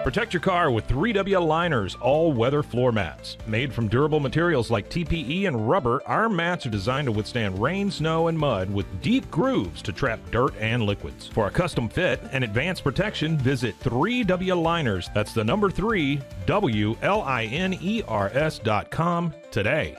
Protect your car with 3W Liners all-weather floor mats. Made from durable materials like TPE and rubber, our mats are designed to withstand rain, snow, and mud with deep grooves to trap dirt and liquids. For a custom fit and advanced protection, visit 3W Liners. That's the number 3, WLINERS.com today.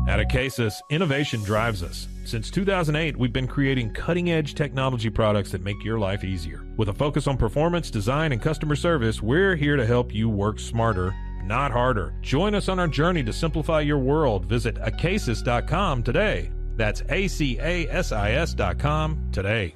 At Acasis, innovation drives us. Since 2008, we've been creating cutting-edge technology products that make your life easier. With a focus on performance, design, and customer service, we're here to help you work smarter, not harder. Join us on our journey to simplify your world. Visit Acasis.com today. That's ACASIS.com today.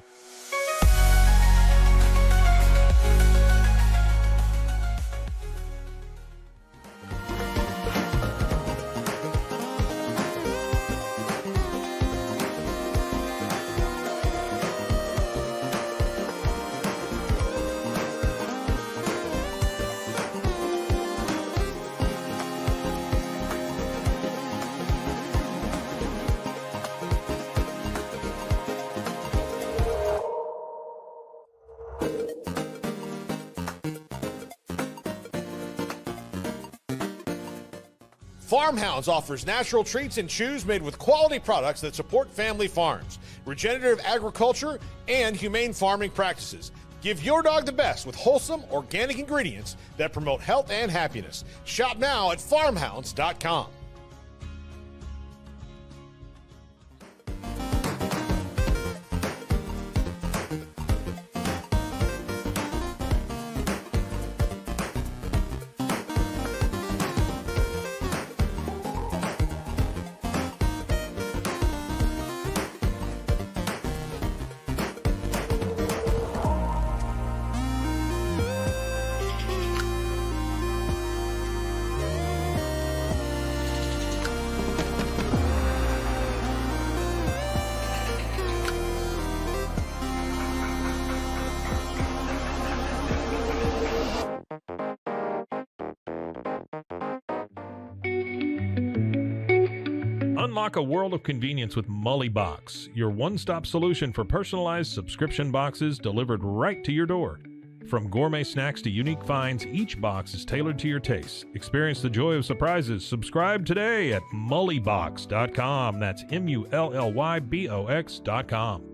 Farmhounds offers natural treats and chews made with quality products that support family farms, regenerative agriculture, and humane farming practices. Give your dog the best with wholesome, organic ingredients that promote health and happiness. Shop now at farmhounds.com. Unlock a world of convenience with Mully Box, your one-stop solution for personalized subscription boxes delivered right to your door. From gourmet snacks to unique finds, each box is tailored to your tastes. Experience the joy of surprises. Subscribe today at mullybox.com. That's MULLYBOX.com.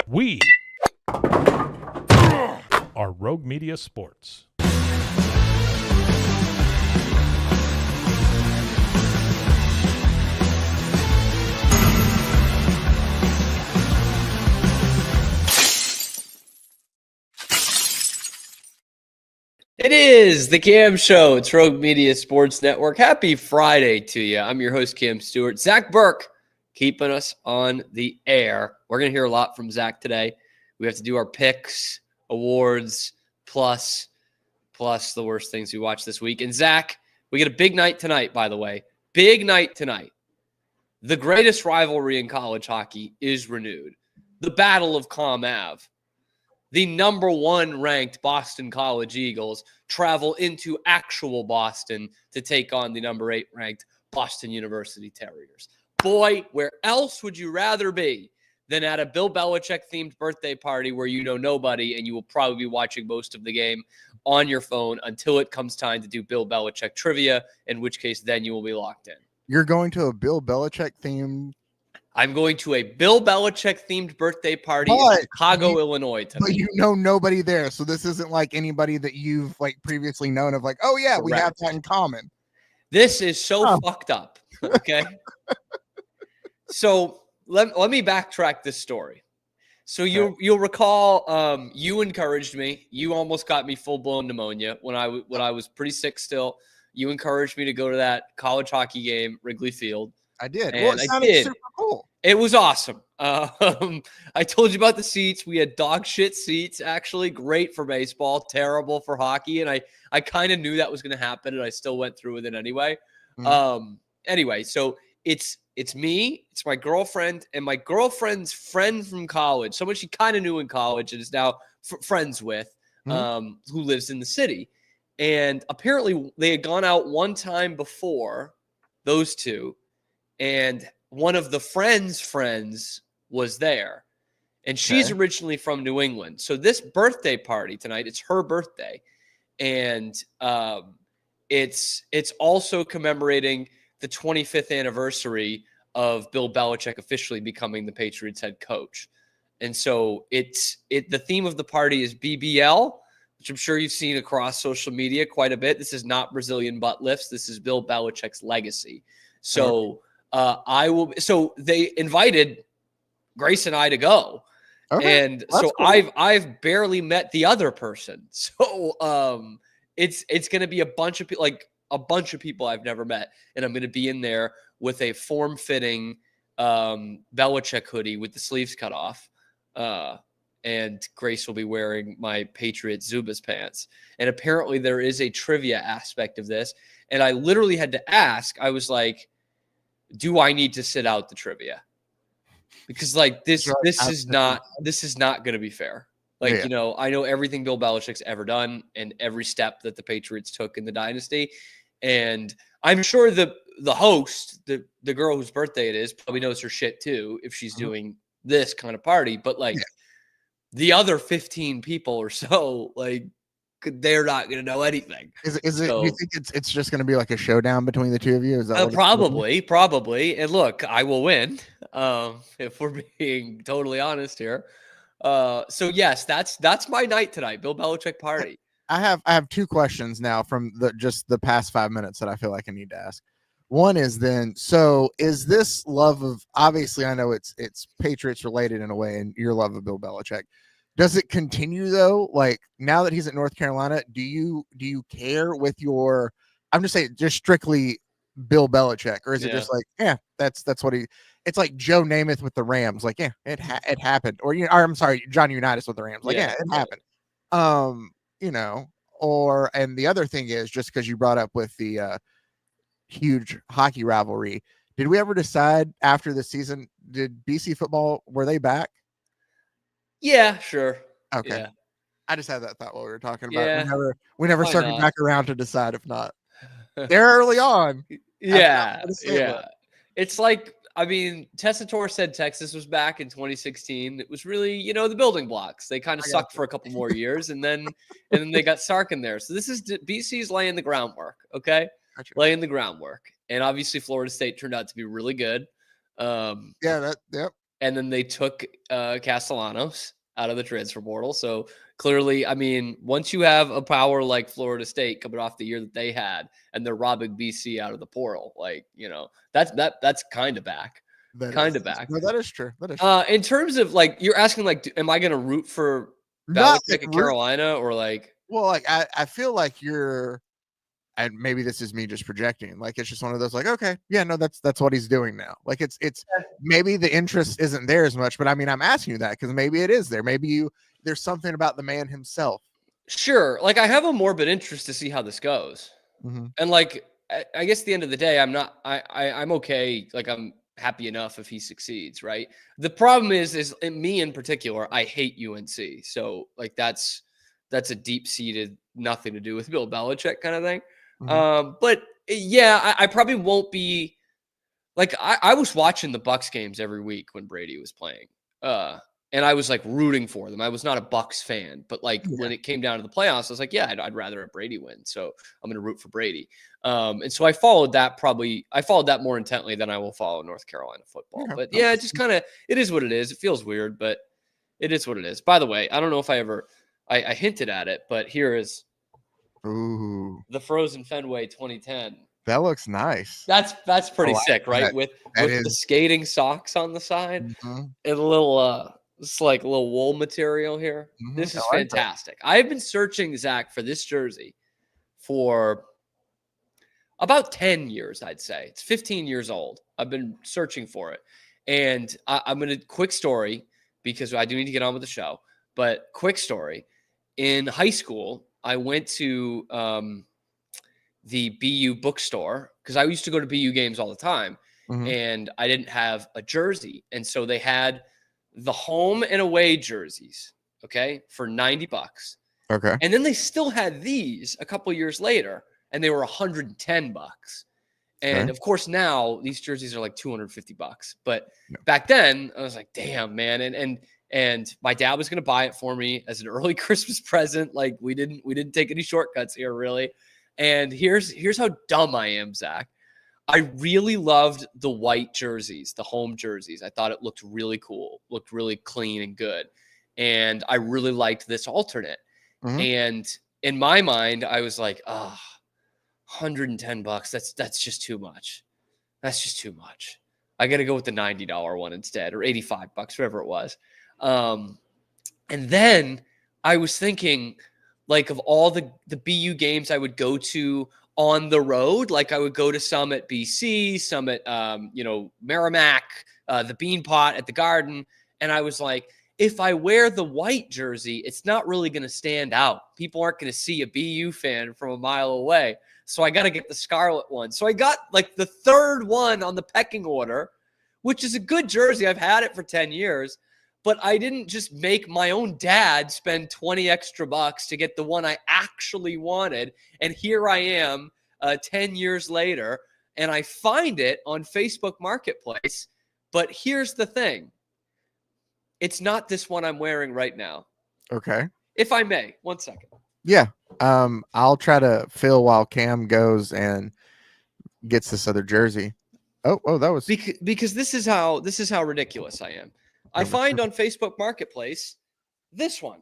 We are Rogue Media Sports. It is the Cam Show. It's Rogue Media Sports Network. Happy Friday to you. I'm your host, Cam Stewart. Zach Burke keeping us on the air. We're going to hear a lot from Zach today. We have to do our picks, awards, plus the worst things we watched this week. And Zach, we get a big night tonight, by the way. Big night tonight. The greatest rivalry in college hockey is renewed. The Battle of Comm Ave. The number 1 ranked Boston College Eagles travel into actual Boston to take on the number 8 ranked Boston University Terriers. Boy, where else would you rather be than at a Bill Belichick themed birthday party where you know nobody and you will probably be watching most of the game on your phone until it comes time to do Bill Belichick trivia, in which case then you will be locked in. You're going to a Bill Belichick themed. I'm going to a Bill Belichick themed birthday party in Chicago, Illinois tonight. But you know nobody there, so this isn't like anybody that you've like previously known of. Like, oh yeah, correct. We have that in common. This is so fucked up. Okay, so let me backtrack this story. So you'll recall, you encouraged me. You almost got me full blown pneumonia when I was pretty sick still. You encouraged me to go to that college hockey game, Wrigley Field. I did. And it sounded super cool. It was awesome. I told you about the seats. We had dog shit seats, actually. Great for baseball, terrible for hockey. And I kind of knew that was going to happen, and I still went through with it anyway. Mm-hmm. Anyway, so it's me, it's my girlfriend, and my girlfriend's friend from college, someone she kind of knew in college and is now friends with, who lives in the city. And apparently they had gone out one time before, those two, and one of the friends was there. And she's originally from New England. So this birthday party tonight, it's her birthday. And it's also commemorating the 25th anniversary of Bill Belichick officially becoming the Patriots head coach. And so the theme of the party is BBL, which I'm sure you've seen across social media quite a bit. This is not Brazilian butt lifts. This is Bill Belichick's legacy. So so they invited Grace and I to go. Okay. And so cool. I've barely met the other person. So it's going to be a bunch of people I've never met. And I'm going to be in there with a form-fitting Belichick hoodie with the sleeves cut off. And Grace will be wearing my Patriot Zubaz pants. And apparently there is a trivia aspect of this. And I literally had to ask, I was like, do I need to sit out the trivia? Because like this is not going to be fair. Like, you know, I know everything Bill Belichick's ever done and every step that the Patriots took in the dynasty. And I'm sure the host, the girl whose birthday it is, probably knows her shit too if she's doing this kind of party. But like the other 15 people or so, like they're not going to know anything. Is it? Do you think it's just going to be like a showdown between the two of you? Is that probably? And look, I will win. If we're being totally honest here. So yes, that's my night tonight. Bill Belichick party. I have two questions now from the past 5 minutes that I feel like I need to ask. One is then, so is this love of, obviously I know it's Patriots related in a way, and your love of Bill Belichick, does it continue though? Like now that he's at North Carolina, do you care with your, I'm just saying, just strictly Bill Belichick, or is it just like, that's what he, it's like Joe Namath with the Rams. Like, it happened. Or, I'm sorry, John Unitas with the Rams. Like, it happened. And the other thing is, just because you brought up with the huge hockey rivalry, did we ever decide after the season, did BC football, were they back? Yeah, sure. Okay. Yeah. I just had that thought while we were talking about it. Yeah. We never circled back around to decide if not. They're early on. Yeah. It's like, I mean, Tessitore said Texas was back in 2016. It was really, the building blocks. They kind of sucked for a couple more years, and then they got Sark in there. So this is BC's laying the groundwork, okay? Gotcha. Laying the groundwork. And obviously Florida State turned out to be really good. Yep. And then they took Castellanos out of the transfer portal. So clearly, I mean, once you have a power like Florida State coming off the year that they had, and they're robbing BC out of the portal, like, that's kind of back. Kind of back. No, that is true. In terms of like, you're asking, like, am I going to root for Belichick at Carolina, or like? Well, like I feel like you're and maybe this is me just projecting. Like it's just one of those like, okay, yeah, no, that's what he's doing now. Like it's maybe the interest isn't there as much, but I mean, I'm asking you that because maybe it is there. Maybe there's something about the man himself. Sure. Like I have a morbid interest to see how this goes. Mm-hmm. And like I guess at the end of the day, I'm okay. Like I'm happy enough if he succeeds, right? The problem is me in particular, I hate UNC. So like that's a deep-seated, nothing to do with Bill Belichick kind of thing. But yeah, I probably won't be like I was watching the Bucks games every week when Brady was playing. And I was like rooting for them. I was not a Bucks fan, but like when it came down to the playoffs, I was like, yeah, I'd rather have Brady win. So I'm going to root for Brady. And so I followed that more intently than I will follow North Carolina football. But yeah, it just kind of, it is what it is. It feels weird, but it is what it is. By the way, I don't know if I hinted at it, but here is the Frozen Fenway 2010. That looks nice. That's pretty sick, right? That. With is the skating socks on the side mm-hmm. and a little it's like a little wool material here. Mm-hmm. This is fantastic. I've been searching, Zach, for this jersey for about 10 years, I'd say. It's 15 years old. I've been searching for it. And I'm going to quick story because I do need to get on with the show. But quick story. In high school, I went to the BU bookstore because I used to go to BU games all the time. Mm-hmm. And I didn't have a jersey. And so they had the home and away jerseys, okay, for $90. Okay. And then they still had these a couple years later, and they were $110. And of course, now these jerseys are like $250. But back then, I was like, damn, man. And my dad was gonna buy it for me as an early Christmas present. Like we didn't take any shortcuts here, really. And here's how dumb I am, Zach. I really loved the white jerseys, the home jerseys. I thought it looked really cool, looked really clean and good. And I really liked this alternate. Mm-hmm. And in my mind, I was like, $110. That's just too much. That's just too much. I got to go with the $90 one instead, or $85, whatever it was. And then I was thinking, like, of all the BU games I would go to on the road, like I would go to some at BC, some at Merrimack, the Beanpot at the Garden, and I was like, if I wear the white jersey, it's not really going to stand out. People aren't going to see a BU fan from a mile away, so I got to get the scarlet one. So I got like the third one on the pecking order, which is a good jersey. I've had it for 10 years, but I didn't just make my own dad spend 20 extra bucks to get the one I actually wanted. And here I am 10 years later, and I find it on Facebook Marketplace. But here's the thing. It's not this one I'm wearing right now. Okay. If I may, 1 second. Yeah. I'll try to fill while Cam goes and gets this other jersey. Oh, that was because this is how ridiculous I am. I find on Facebook Marketplace this one,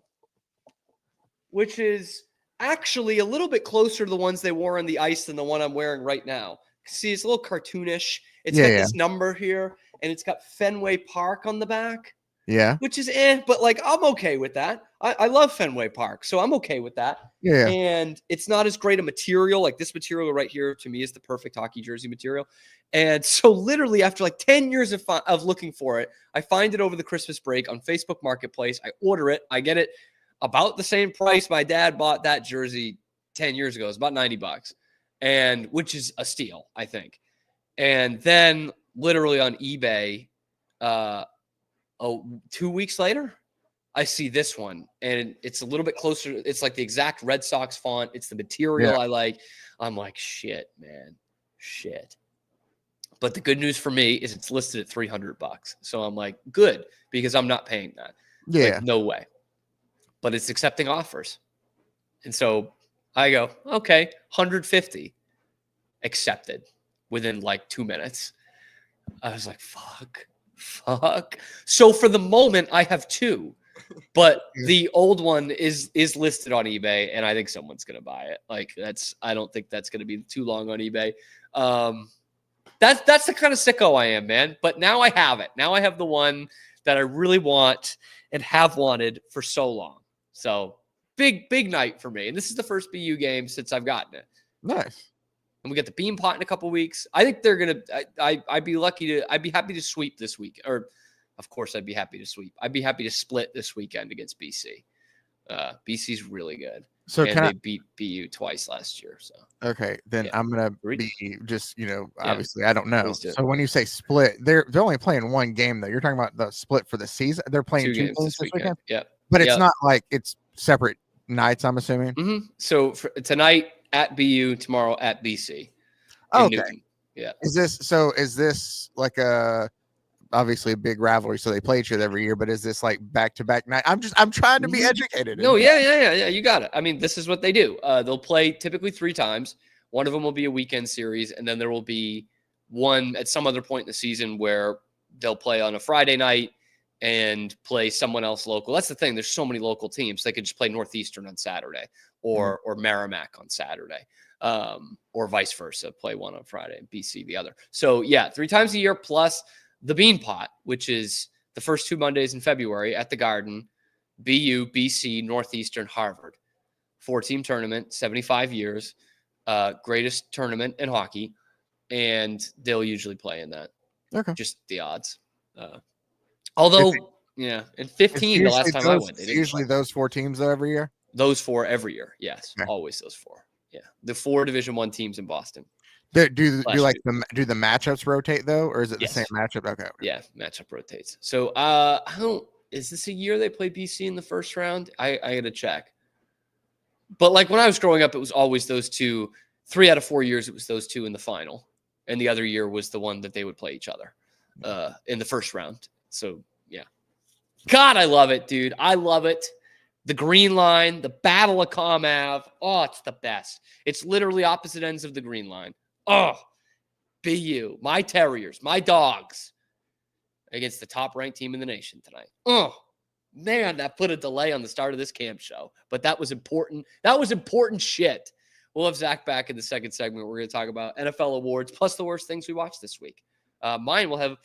which is actually a little bit closer to the ones they wore on the ice than the one I'm wearing right now. See, it's a little cartoonish. It's got this number here, and it's got Fenway Park on the back. Yeah. Which is but like I'm okay with that. I love Fenway Park, so I'm okay with that. Yeah. And it's not as great a material. Like this material right here to me is the perfect hockey jersey material. And so literally after like 10 years of looking for it, I find it over the Christmas break on Facebook Marketplace. I order it. I get it about the same price my dad bought that jersey 10 years ago. It's about $90, and which is a steal, I think. And then literally on eBay, 2 weeks later, I see this one, and it's a little bit closer. It's like the exact Red Sox font. It's the material I like. I'm like, shit, man, shit. But the good news for me is it's listed at $300. So I'm like, good, because I'm not paying that. Yeah. Like, no way. But it's accepting offers. And so I go, okay, 150 accepted within like 2 minutes. I was like, fuck. So for the moment, I have two, but the old one is listed on eBay, and I think someone's gonna buy it. Like I don't think that's gonna be too long on eBay. That's the kind of sicko I am, man. But now I have it. Now I have the one that I really want and have wanted for so long. So big night for me. And this is the first BU game since I've gotten it. Nice. And we get the Bean Pot in a couple weeks. I think they're gonna. I'd be happy to sweep this week. Or, of course, I'd be happy to sweep. I'd be happy to split this weekend against BC. BC's really good. So and they beat BU twice last year. So okay, then Yeah. I'm gonna Read- be just Yeah. obviously I don't know. Please do. So when you say split, they're only playing one game though. You're talking about the split for the season. They're playing 2 two games games this weekend. Yep. but it's Yep. not like it's separate nights. I'm assuming. So for tonight at BU, tomorrow at BC. in Okay. Newton. Yeah. Is this like obviously a big rivalry, so they play each other every year, but is this like back-to-back night? I'm trying to be educated. No, yeah. You got it. I mean, this is what they do. They'll play typically 3 times. One of them will be a weekend series, and then there will be one at some other point in the season where they'll play on a Friday night and play someone else local. That's the thing. There's so many local teams. They could just play Northeastern on Saturday or Merrimack on Saturday, or vice versa. Play one on Friday and BC the other. So, yeah, 3 times a year plus the Bean Pot, which is the first 2 Mondays in February at the Garden. BU, BC, Northeastern, Harvard. 4-team tournament, 75 years, greatest tournament in hockey, and they'll usually play in that. Okay. Just the odds. Although, in 15, the last time I went, they didn't usually play. those 4 teams though every year. Those 4 every year. Yes, Okay. always those 4. Yeah, the 4 Division I teams in Boston. Do Last the matchups rotate though, or is it Yes. the same matchup? Okay. Yeah, matchup rotates. So, I don't. Is this a year they play BC in the first round? I got to check. But like when I was growing up, it was always those 2. 3 out of 4 years, it was those 2 in the final, and the other year was the one that they would play each other in the first round. So yeah, God, I love it, dude. I love it. The Green Line, the Battle of Comm Ave. Oh, it's the best. It's literally opposite ends of the Green Line. Oh, BU, my Terriers, my dogs, against the top-ranked team in the nation tonight. Oh, man, that put a delay on the start of this camp show. But that was important. That was important shit. We'll have Zach back in the second segment. We're going to talk about NFL awards, plus the worst things we watched this week. Mine will have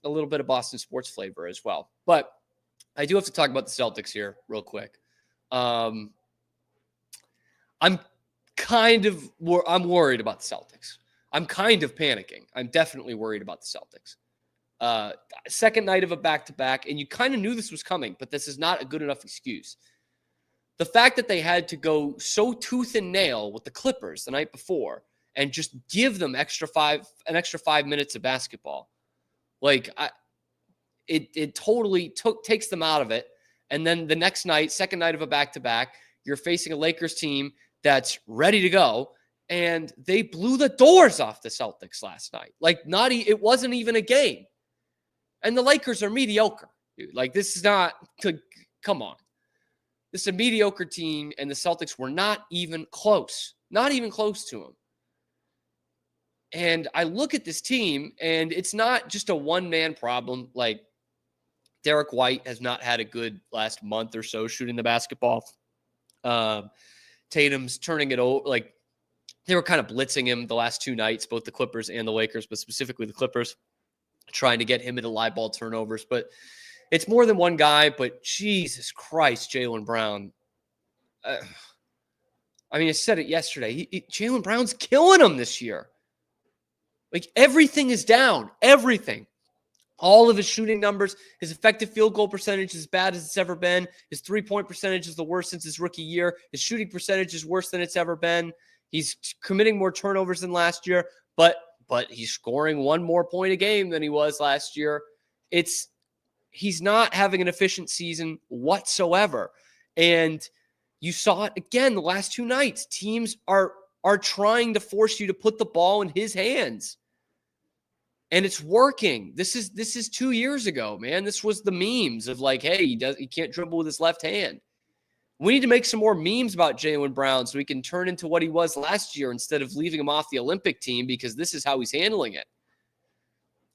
a little bit of Boston sports flavor as well. But I do have to talk about the Celtics here real quick. I'm worried about the Celtics. I'm kind of panicking. I'm definitely worried about the Celtics. Second night of a back-to-back, and you kind of knew this was coming, but this is not a good enough excuse. The fact that they had to go so tooth and nail with the Clippers the night before and just give them an extra 5 minutes of basketball, it totally takes them out of it. And then the next night, second night of a back-to-back, you're facing a Lakers team that's ready to go, and they blew the doors off the Celtics last night. It wasn't even a game. And the Lakers are mediocre, dude. This is not – come on. This is a mediocre team, and the Celtics were not even close. Not even close to them. And I look at this team, and it's not just a one-man problem. Derek White has not had a good last month or so shooting the basketball. Tatum's turning it over. They were kind of blitzing him the last 2 nights, both the Clippers and the Lakers, but specifically the Clippers, trying to get him into live ball turnovers. But it's more than one guy, but Jesus Christ, Jaylen Brown. I said it yesterday. Jaylen Brown's killing him this year. Everything is down. Everything. All of his shooting numbers, his effective field goal percentage is as bad as it's ever been. His 3-point percentage is the worst since his rookie year. His shooting percentage is worse than it's ever been. He's committing more turnovers than last year, but he's scoring 1 more point a game than he was last year. He's not having an efficient season whatsoever. And you saw it again the last 2 nights. Teams are trying to force you to put the ball in his hands. And it's working. This is 2 years ago, man. This was the memes of hey, he can't dribble with his left hand. We need to make some more memes about Jaylen Brown so he can turn into what he was last year instead of leaving him off the Olympic team, because this is how he's handling it.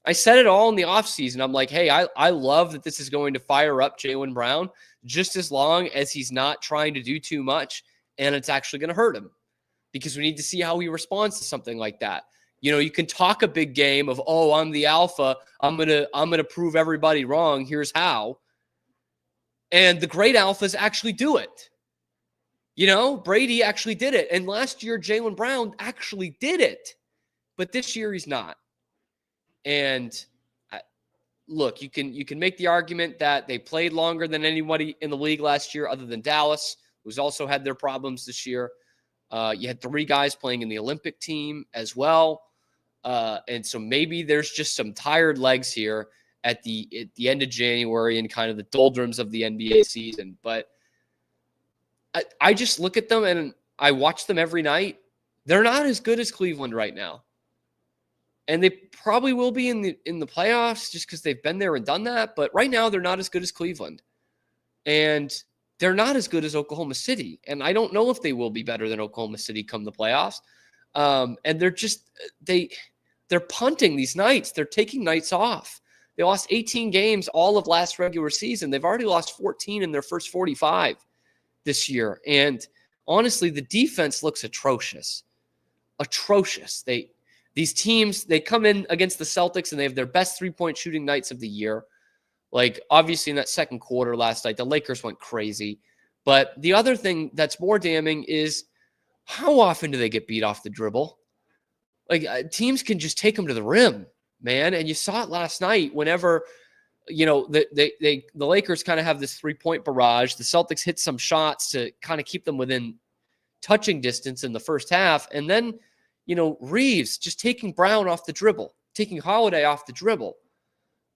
I said it all in the offseason. I'm hey, I love that this is going to fire up Jaylen Brown just as long as he's not trying to do too much and it's actually going to hurt him, because we need to see how he responds to something like that. You can talk a big game of, oh, I'm the alpha. I'm gonna prove everybody wrong. Here's how. And the great alphas actually do it. Brady actually did it. And last year, Jaylen Brown actually did it. But this year, he's not. And look, you can make the argument that they played longer than anybody in the league last year other than Dallas, who's also had their problems this year. You had 3 guys playing in the Olympic team as well. And so maybe there's just some tired legs here at the end of January and kind of the doldrums of the NBA season. But I just look at them and I watch them every night. They're not as good as Cleveland right now. And they probably will be in the playoffs just because they've been there and done that. But right now, they're not as good as Cleveland. And they're not as good as Oklahoma City. And I don't know if they will be better than Oklahoma City come the playoffs. And they're punting these nights. They're taking nights off. They lost 18 games all of last regular season. They've already lost 14 in their first 45 this year. And honestly, the defense looks atrocious. Atrocious. These teams, they come in against the Celtics and they have their best three-point shooting nights of the year. Like, obviously, in that second quarter last night, the Lakers went crazy. But the other thing that's more damning is how often do they get beat off the dribble? Like, teams can just take them to the rim, man. And you saw it last night whenever, the Lakers kind of have this three-point barrage. The Celtics hit some shots to kind of keep them within touching distance in the first half. And then, Reeves just taking Brown off the dribble, taking Holiday off the dribble.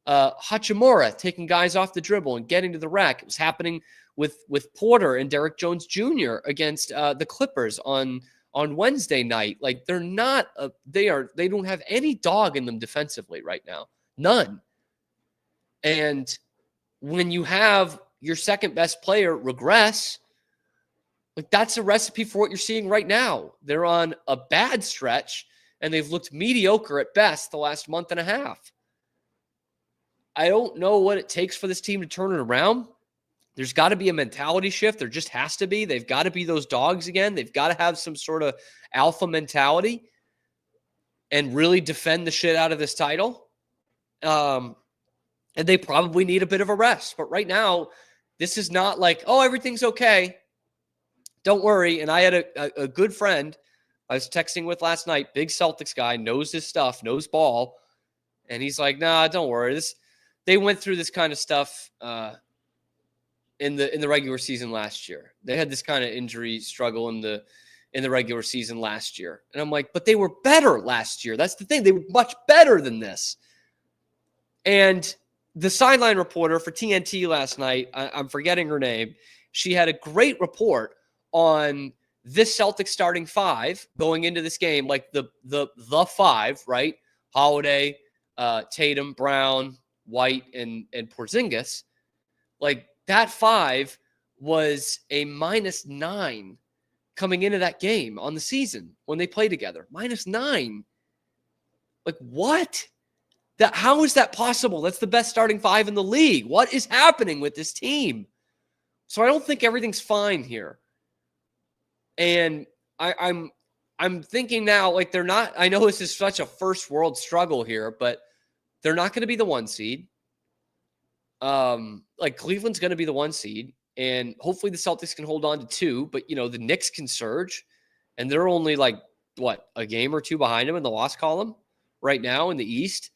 Hachimura taking guys off the dribble and getting to the rack. It was happening with Porter and Derek Jones Jr. against the Clippers on Wednesday night. Like, they don't have any dog in them defensively right now. None. And when you have your second best player regress, like, that's a recipe for what you're seeing right now. They're on a bad stretch and they've looked mediocre at best the last month and a half. I don't know what it takes for this team to turn it around. There's got to be a mentality shift. There just has to be. They've got to be those dogs again. They've got to have some sort of alpha mentality and really defend the shit out of this title. And they probably need a bit of a rest. But right now, this is not like, oh, everything's okay. Don't worry. And I had a good friend I was texting with last night, big Celtics guy, knows his stuff, knows ball. And he's like, nah, don't worry. They went through this kind of stuff in the regular season last year. They had this kind of injury struggle in the regular season last year. And I'm like, but they were better last year. That's the thing. They were much better than this. And the sideline reporter for TNT last night, I'm forgetting her name. She had a great report on this Celtics starting 5 going into this game, like the 5, right? Holiday, Tatum, Brown, White, and Porzingis. Like, that 5 was a -9 coming into that game on the season when they play together. -9. Like, what? How is that possible? That's the best starting 5 in the league. What is happening with this team? So I don't think everything's fine here. And I'm thinking now, like, they're not, I know this is such a first world struggle here, but they're not going to be the 1 seed. Like, Cleveland's going to be the 1 seed, and hopefully the Celtics can hold on to 2, but the Knicks can surge, and they're only like, a game or 2 behind them in the loss column right now in the East.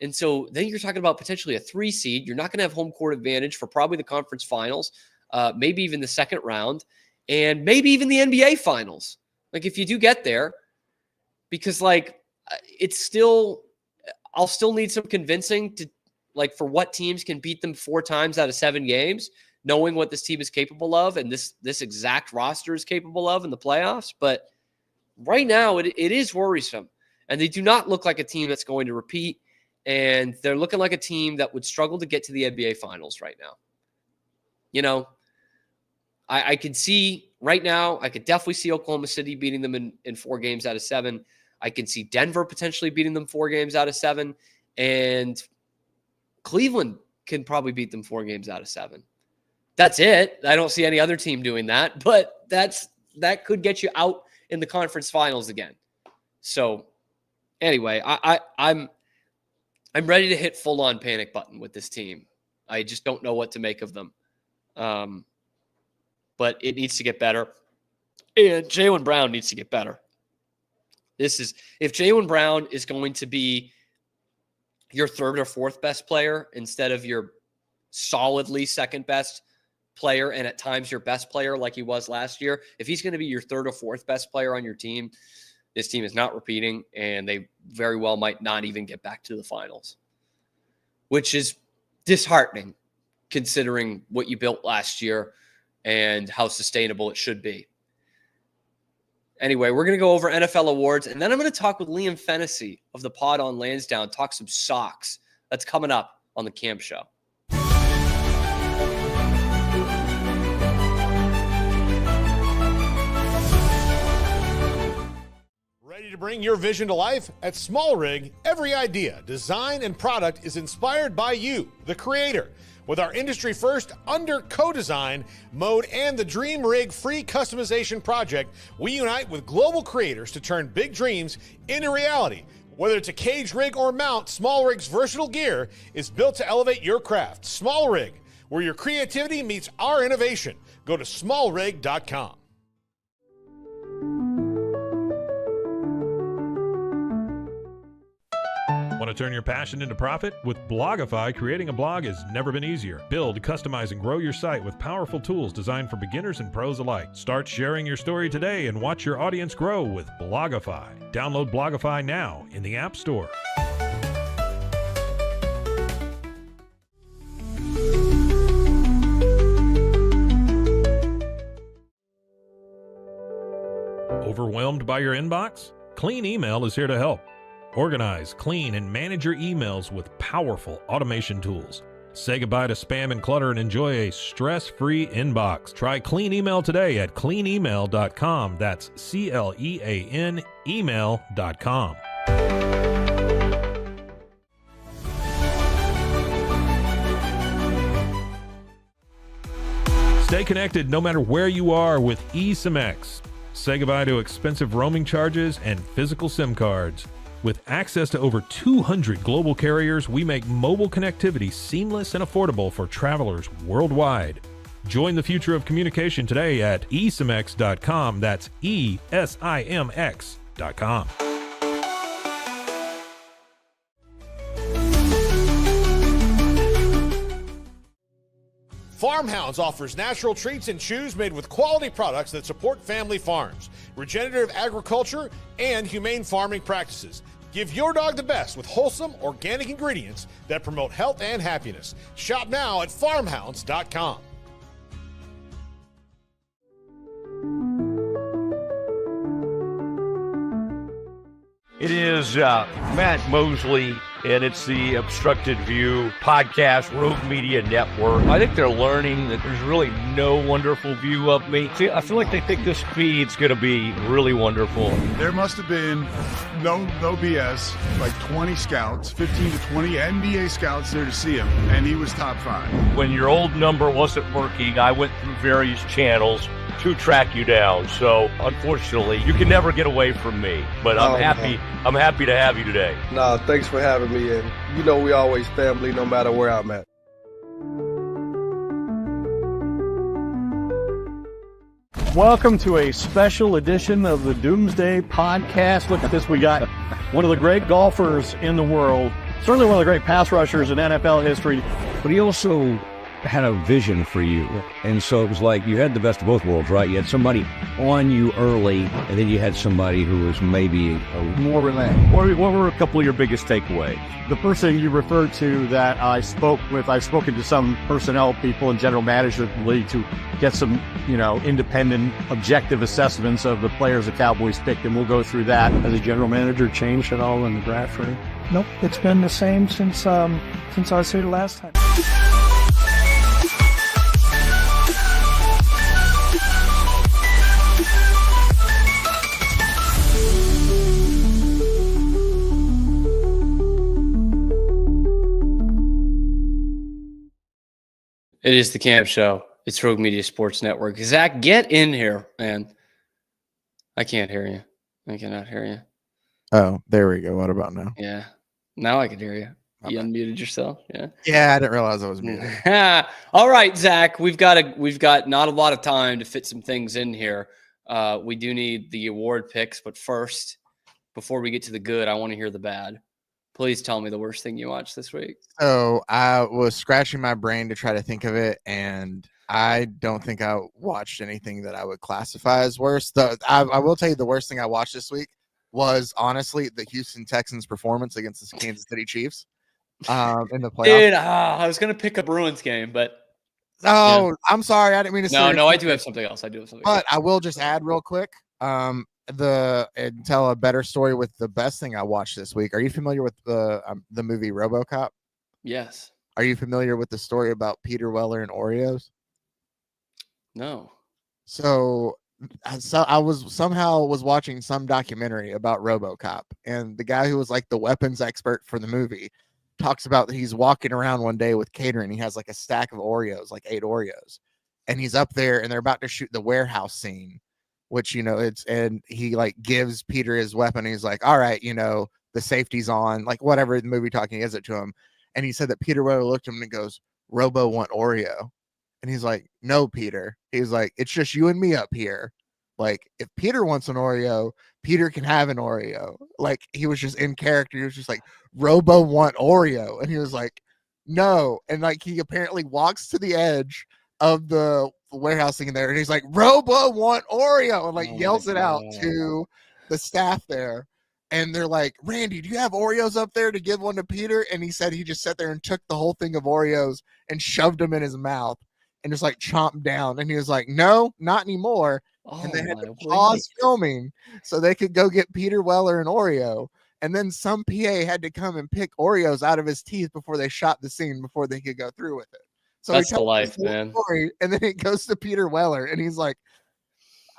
And so then you're talking about potentially a 3 seed. You're not going to have home court advantage for probably the conference finals, maybe even the second round, and maybe even the NBA finals. Like, if you do get there, because I'll still need some convincing to, like, for what teams can beat them 4 times out of 7 games, knowing what this team is capable of and this exact roster is capable of in the playoffs. But right now it is worrisome, and they do not look like a team that's going to repeat. And they're looking like a team that would struggle to get to the NBA finals right now. I could see right now, I could definitely see Oklahoma City beating them in 4 games out of 7. I can see Denver potentially beating them 4 games out of 7. And Cleveland can probably beat them 4 games out of 7. That's it. I don't see any other team doing that, but that could get you out in the conference finals again. So anyway, I'm ready to hit full-on panic button with this team. I just don't know what to make of them. But it needs to get better. And Jaylen Brown needs to get better. If Jaylen Brown is going to be your third or fourth best player instead of your solidly second best player and at times your best player like he was last year, if he's going to be your third or fourth best player on your team, this team is not repeating, and they very well might not even get back to the finals, which is disheartening considering what you built last year and how sustainable it should be. Anyway, we're going to go over NFL awards, and then I'm going to talk with Liam Fennessy of the Pod on Lansdowne, talk some socks. That's coming up on the Cam Show. Ready to bring your vision to life? At Small Rig, every idea, design, and product is inspired by you, the creator. With our industry-first under co-design mode and the Dream Rig free customization project, we unite with global creators to turn big dreams into reality. Whether it's a cage rig or mount, Small Rig's versatile gear is built to elevate your craft. Small Rig, where your creativity meets our innovation. Go to smallrig.com. Want to turn your passion into profit? With Blogify, creating a blog has never been easier. Build, customize, and grow your site with powerful tools designed for beginners and pros alike. Start sharing your story today and watch your audience grow with Blogify. Download Blogify now in the App Store. Overwhelmed by your inbox? Clean Email is here to help. Organize, clean, and manage your emails with powerful automation tools. Say goodbye to spam and clutter and enjoy a stress-free inbox. Try Clean Email today at cleanemail.com. That's CLEAN email.com. Stay connected no matter where you are with eSIM-X. Say goodbye to expensive roaming charges and physical SIM cards. With access to over 200 global carriers, we make mobile connectivity seamless and affordable for travelers worldwide. Join the future of communication today at eSIMX.com. That's ESIMX.com. Farmhounds offers natural treats and chews made with quality products that support family farms, regenerative agriculture, and humane farming practices. Give your dog the best with wholesome, organic ingredients that promote health and happiness. Shop now at farmhounds.com. It is Matt Mosley, and it's the Obstructed View podcast, Rogue Media Network. I think they're learning that there's really no wonderful view of me. See, I feel like they think this feed's going to be really wonderful. There must have been, no BS, like 20 scouts, 15 to 20 NBA scouts there to see him, and he was top 5. When your old number wasn't working, I went through various channels to track you down. So unfortunately, you can never get away from me. But I'm happy to have you today. Nah, thanks for having me. And you know we always family no matter where I'm at. Welcome to a special edition of the Doomsday Podcast. Look at this. We got one of the great golfers in the world, certainly one of the great pass rushers in NFL history. But he also had a vision for you. And so it was like you had the best of both worlds, right? You had somebody on you early, and then you had somebody who was maybe more relaxed. What were a couple of your biggest takeaways? The person you referred to that I spoke with, I've spoken to some personnel people and general managers of the league to get some, independent, objective assessments of the players the Cowboys picked, and we'll go through that. Has the general manager changed at all in the draft room? Nope, it's been the same since I was here the last time. It is the Cam Show. It's Rogue Media Sports Network. Zach, get in here, man. I can't hear you. I cannot hear you. Oh, there we go. What about now? Yeah. Now I can hear you. You unmuted yourself? Yeah. Yeah, I didn't realize I was muted. All right, Zach. We've got not a lot of time to fit some things in here. We do need the award picks, but first, before we get to the good, I want to hear the bad. Please tell me the worst thing you watched this week. So I was scratching my brain to try to think of it, and I don't think I watched anything that I would classify as worse. I will tell you the worst thing I watched this week was honestly the Houston Texans performance against the Kansas City Chiefs in the playoffs. Dude, I was going to pick a Bruins game, but oh, yeah. I'm sorry. I didn't mean to say No, I do have something else. But I will just add real quick and tell a better story with the best thing I watched this week. Are you familiar with the movie RoboCop? Yes. Are you familiar with the story about Peter Weller and Oreos? No. So I was watching some documentary about RoboCop, and the guy who was like the weapons expert for the movie talks about that he's walking around one day with catering. He has like a stack of Oreos, like 8 Oreos, and he's up there and they're about to shoot the warehouse scene, which, and he like gives Peter his weapon. And he's like, all right, the safety's on, like whatever the movie talking gives it to him. And he said that Peter Weller looked at him and goes, Robo want Oreo. And he's like, no, Peter. He's like, it's just you and me up here. Like, if Peter wants an Oreo, Peter can have an Oreo. Like, he was just in character. He was just like, Robo want Oreo. And he was like, no. And like, he apparently walks to the edge of the warehouse thing there. And he's like, Robo want Oreo. And like yells it out to the staff there. And they're like, Randy, do you have Oreos up there to give one to Peter? And he said he just sat there and took the whole thing of Oreos and shoved them in his mouth and just like chomped down. And he was like, no, not anymore. And they had to pause filming so they could go get Peter Weller an Oreo. And then some PA had to come and pick Oreos out of his teeth before they shot the scene before they could go through with it. So that's the life, man. Story, and then it goes to Peter Weller, and he's like,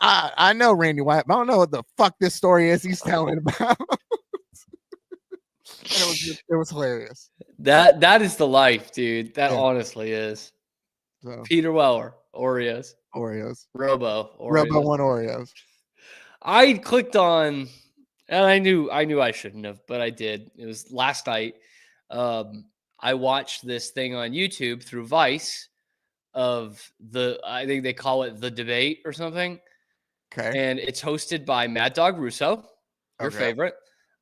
I know Randy White, but I don't know what the fuck this story is he's telling about. And it was hilarious. That is the life, dude. That honestly is. So, Peter Weller, Oreos. Robo want Oreos. I clicked on, and I knew I shouldn't have, but I did. It was last night. I watched this thing on YouTube through Vice of I think they call it The Debate or something. Okay. And it's hosted by Mad Dog Russo, your favorite.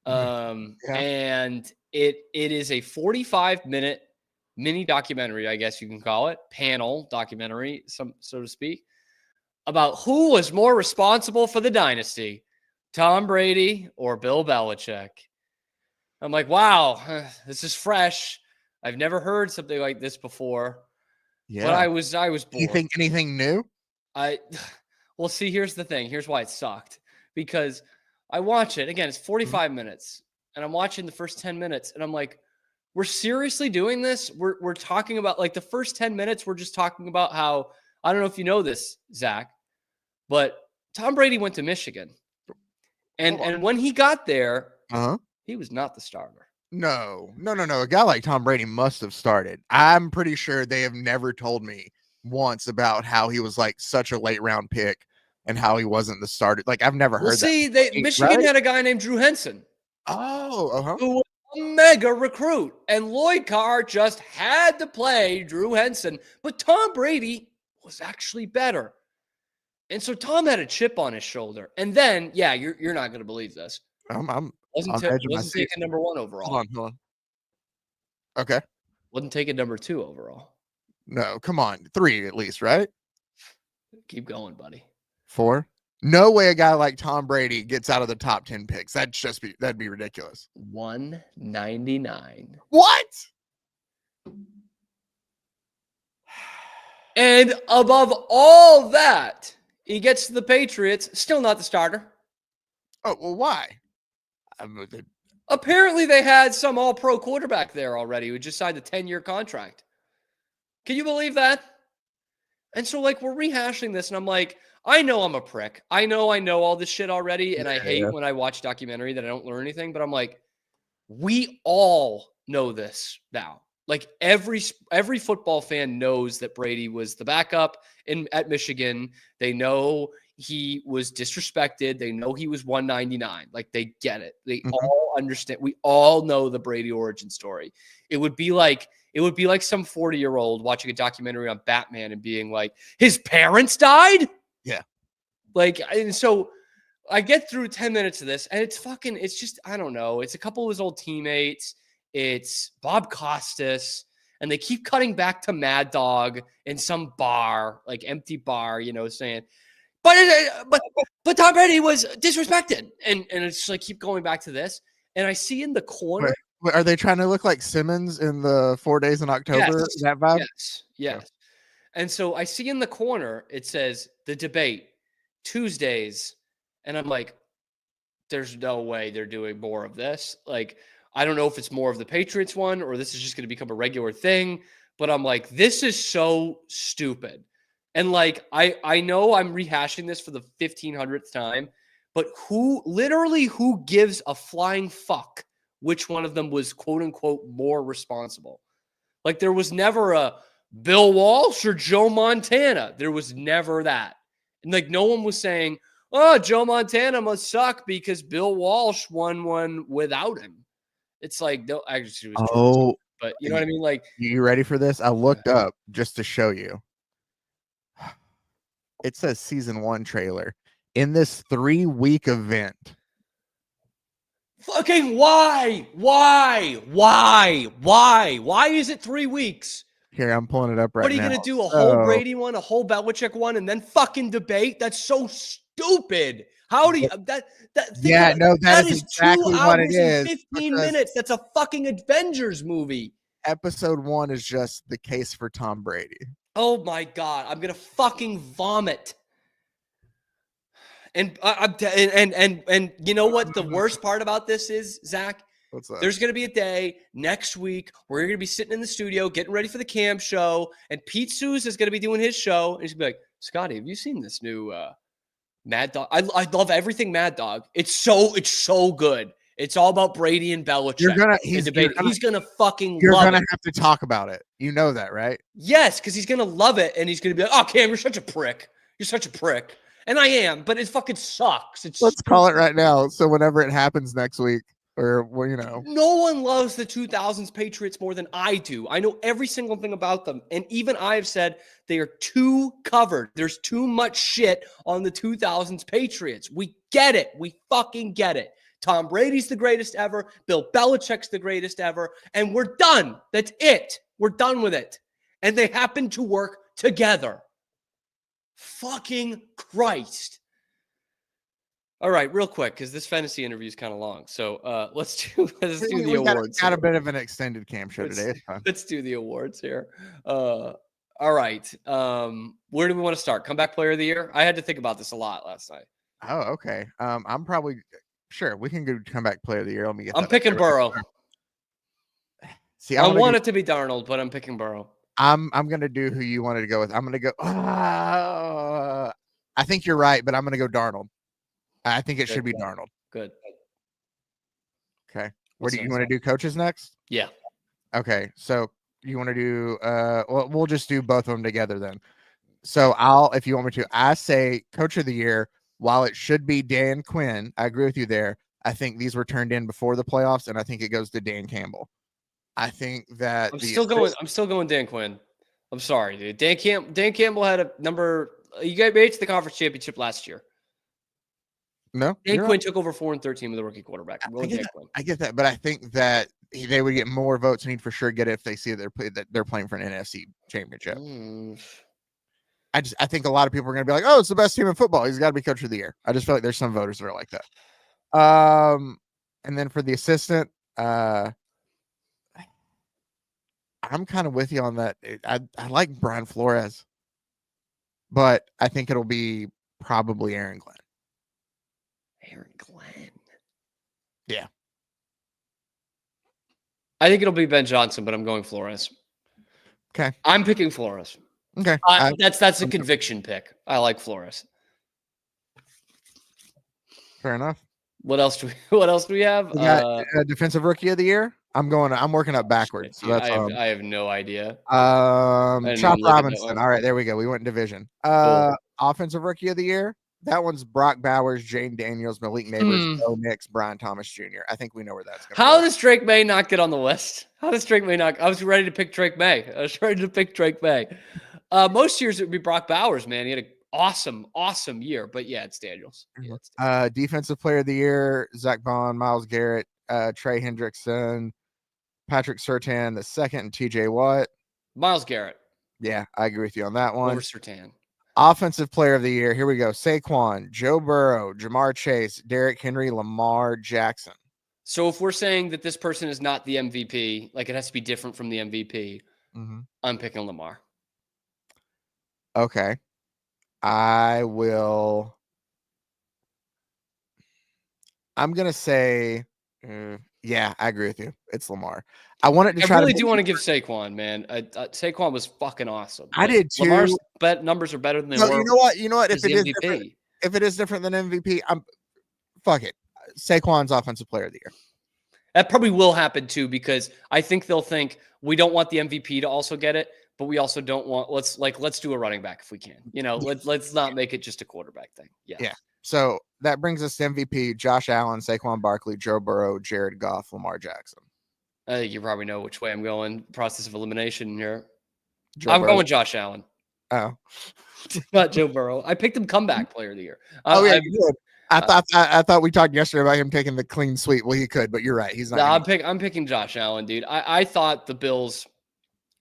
And it is a 45-minute mini documentary, I guess you can call it, panel documentary, so to speak, about who was more responsible for the dynasty, Tom Brady or Bill Belichick. I'm like, wow, this is fresh. I've never heard something like this before. Yeah. But I was bored. You think anything new? Well, see, here's the thing. Here's why it sucked. Because I watch it. Again, it's 45 minutes. And I'm watching the first 10 minutes. And I'm like, we're seriously doing this? We're talking about, like, the first 10 minutes, we're just talking about how, I don't know if you know this, Zach, but Tom Brady went to Michigan. And when he got there, he was not the starter. No. A guy like Tom Brady must have started. I'm pretty sure they have never told me once about how he was like such a late round pick and how he wasn't the starter. Like, I've never heard that. Michigan had a guy named Drew Henson. Who was a mega recruit. And Lloyd Carr just had to play Drew Henson. But Tom Brady was actually better. And so Tom had a chip on his shoulder. And then, yeah, you're not going to believe this. Wasn't taken number 1 overall. Hold on. Okay. Wasn't taken number 2 overall. No, come on. 3 at least, right? Keep going, buddy. 4? No way a guy like Tom Brady gets out of the top 10 picks. That'd be ridiculous. 199. What? And above all that, he gets to the Patriots, still not the starter. Oh, well, why? Apparently they had some all-pro quarterback there already who just signed a 10-year contract. Can you believe that? And so, like, we're rehashing this, and I'm like, I know I'm a prick. I know all this shit already, and I hate when I watch documentary that I don't learn anything, but I'm like, we all know this now. Like, every football fan knows that Brady was the backup at Michigan. They know he was disrespected. They know he was 199. Like, they get it. They all understand. We all know the Brady origin story. It would be like some 40-year-old watching a documentary on Batman and being like, his parents died? Yeah. Like, and so I get through 10 minutes of this, and it's just, I don't know. It's a couple of his old teammates. It's Bob Costas, and they keep cutting back to Mad Dog in some bar, like empty bar, saying, but Tom Brady was disrespected. And it's just like, keep going back to this. And I see in the corner. Wait, are they trying to look like Simmons in the 4 Days in October? Yes, that vibe? Yes. Yeah. And so I see in the corner, it says the debate Tuesdays. And I'm like, there's no way they're doing more of this. Like, I don't know if it's more of the Patriots one or this is just going to become a regular thing, but I'm like, this is so stupid. And like, I know I'm rehashing this for the 1500th time, but who gives a flying fuck which one of them was quote unquote more responsible? Like, there was never a Bill Walsh or Joe Montana. There was never that. And like, no one was saying, oh, Joe Montana must suck because Bill Walsh won one without him. It's like, no, actually, it was true, but you know what I mean? Like, you ready for this? I looked up just to show you. It says season 1 trailer in this 3-week event. Fucking why is it 3 weeks? Here, I'm pulling it up right now. What are you going to do? A whole Brady one, a whole Belichick one, and then fucking debate? That's so stupid. How do you that is exactly 2 what it hours is. and 15 minutes. That's a fucking Avengers movie. Episode 1 is just the case for Tom Brady. Oh my God, I'm gonna fucking vomit. And and you know what the worst part about this is, Zach? What's that? There's gonna be a day next week where you're gonna be sitting in the studio getting ready for the Cam show, and Pete Souza is gonna be doing his show, and he's gonna be like, Scotty, have you seen this new Mad Dog? I love everything Mad Dog. It's so good. It's all about Brady and Belichick. He's gonna fucking You're love gonna it. have to talk about it. You know that, right? Yes, because he's gonna love it, and he's gonna be like, "Oh, Cam, you're such a prick. You're such a prick." And I am, but it fucking sucks. Let's call it right now. So whenever it happens next week, or well, no one loves the 2000s Patriots more than I do. I know every single thing about them, and even I have said they are too covered. There's too much shit on the 2000s Patriots. We get it. We fucking get it. Tom Brady's the greatest ever. Bill Belichick's the greatest ever. And we're done. That's it. We're done with it. And they happen to work together. Fucking Christ. All right, real quick, because this fantasy interview is kind of long. So let's do the awards. Got a bit of an extended Cam show today. It's fun. Let's do the awards here. All right. Where do we want to start? Comeback player of the year? I had to think about this a lot last night. Oh, okay. I'm probably... Sure, we can go comeback player of the year. Let me get. I'm picking Burrow. See, I want it to be Darnold, but I'm picking Burrow. I'm gonna do who you wanted to go with. I'm gonna go. I think you're right, but I'm gonna go Darnold. I think it should be Darnold. Good. Okay. Where do you want to do coaches next? Yeah. Okay. So you want to do? Well, we'll just do both of them together then. So if you want me to, I say coach of the year. While it should be Dan Quinn, I agree with you there. I think these were turned in before the playoffs, and I think it goes to Dan Campbell. I think that I'm still going Dan Quinn. I'm sorry, dude. Dan Campbell had a number. You guys made it to the conference championship last year. No, Dan Quinn took over 4-13 with a rookie quarterback. I get that, but I think that they would get more votes, and he'd for sure get it if they see that they're playing for an NFC championship. I think a lot of people are going to be like, oh, it's the best team in football. He's got to be coach of the year. I just feel like there's some voters that are like that. And then for the assistant, I'm kind of with you on that. I like Brian Flores, but I think it'll be probably Aaron Glenn. Aaron Glenn. Yeah. I think it'll be Ben Johnson, but I'm going Flores. Okay. I'm picking Flores. Okay. That's a conviction pick. I like Flores. Fair enough. What else do we have? We got defensive rookie of the year. I'm working up backwards. So that's I have no idea. Chop Robinson. All right, there we go. We went division. Offensive rookie of the year. That one's Brock Bowers, Jane Daniels, Malik Neighbors, Bo Nix, Brian Thomas Jr. I think we know where that's going. How does Drake May not get on the list? How does Drake May not? I was ready to pick Drake May. Most years it would be Brock Bowers, man. He had awesome year. But yeah, it's Daniels. Yeah, it's Defensive player of the year, Zach Bond, Myles Garrett, Trey Hendrickson, Patrick Surtain the second, and TJ Watt. Myles Garrett. Yeah, I agree with you on that one. Over Surtain. Offensive player of the year. Here we go. Saquon, Joe Burrow, Jamar Chase, Derrick Henry, Lamar Jackson. So if we're saying that this person is not the MVP, like it has to be different from the MVP, I'm picking Lamar. Okay. I'm going to say, yeah, I agree with you. It's Lamar. I wanted to try. I really do want to give Saquon, man. Saquon was fucking awesome. I did too. Lamar's numbers are better than they were. You know what? If it is different than MVP, fuck it. Saquon's offensive player of the year. That probably will happen too, because I think they'll think we don't want the MVP to also get it, but we also don't want let's do a running back if we can. Let's not make it just a quarterback thing. Yeah. So that brings us to MVP: Josh Allen, Saquon Barkley, Joe Burrow, Jared Goff, Lamar Jackson. I think you probably know which way I'm going. Process of elimination here. I'm going Josh Allen. Oh, not Joe Burrow. I picked him comeback player of the year. You did. I thought we talked yesterday about him taking the clean sweep. Well, he could, but you're right. He's not. I'm picking Josh Allen, dude. I thought the Bills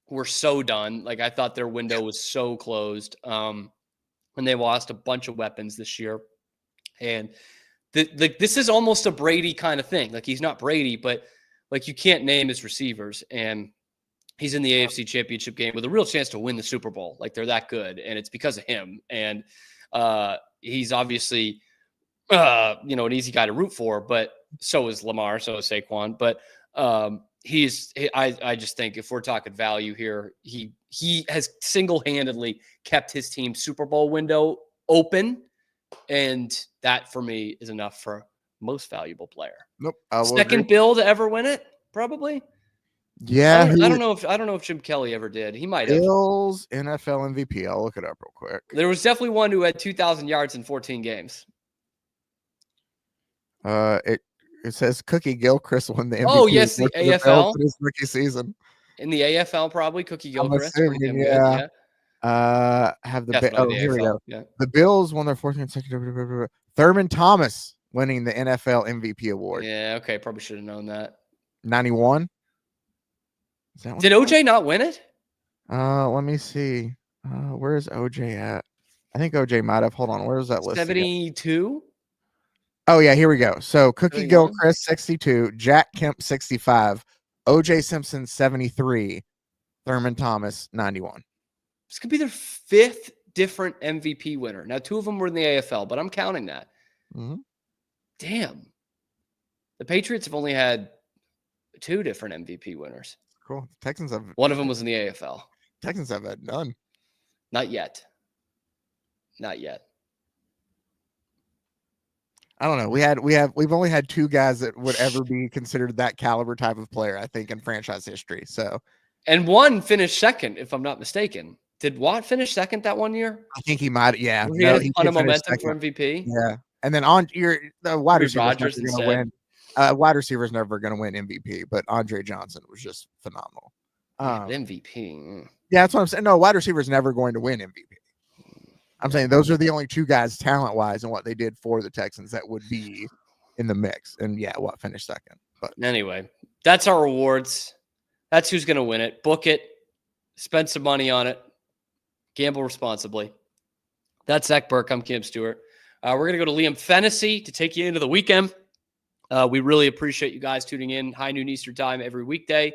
were so done. Like I thought their window was so closed. And they lost a bunch of weapons this year. And this is almost a Brady kind of thing. Like he's not Brady, but like you can't name his receivers, and he's in the AFC Championship game with a real chance to win the Super Bowl. Like they're that good, and it's because of him. And he's obviously an easy guy to root for, but so is Lamar, so is Saquon. But I just think if we're talking value here, he has single-handedly kept his team's Super Bowl window open, and that for me is enough for most valuable player. Nope. Second Bill to ever win it, probably. Yeah, I don't know if Jim Kelly ever did. He might have. Bills NFL MVP. I'll look it up real quick. There was definitely one who had 2,000 yards in 14 games. It says Cookie Gilchrist won the MVP. Oh yes, the AFL for his rookie season. In the AFL, probably Cookie Gilchrist. Yeah. Have the here we go. Yeah. The Bills won their 14th consecutive. Thurman Thomas winning the NFL MVP award. Yeah, okay, probably should have known that. 91. Did OJ not win it? Let me see. Where is OJ at? I think OJ might have. Hold on. Where is that list? 72. Oh yeah, here we go. So Cookie Gilchrist 62, Jack Kemp 65, OJ Simpson 73, Thurman Thomas 91. This could be their fifth different MVP winner. Now, two of them were in the AFL, but I'm counting that. Mm-hmm. Damn. The Patriots have only had two different MVP winners. Cool. Texans have one of them was in the AFL. Texans have had none. Not yet. Not yet. I don't know. We've only had two guys that would ever be considered that caliber type of player, I think, in franchise history. So, and one finished second, if I'm not mistaken. Did Watt finish second that one year? I think he might. Yeah, he had a ton of momentum for MVP. Yeah, and then the wide receiver's never going to win. Wide receiver's never going to win MVP, but Andre Johnson was just phenomenal. MVP. Yeah, that's what I'm saying. No, wide receiver's never going to win MVP. I'm saying those are the only two guys talent-wise and what they did for the Texans that would be in the mix. And yeah, Watt finished second. But anyway, that's our awards. That's who's going to win it. Book it. Spend some money on it. Gamble responsibly. That's Zach Burke. I'm Kim Stewart. We're going to go to Liam Fennessy to take you into the weekend. We really appreciate you guys tuning in. High noon Eastern time every weekday.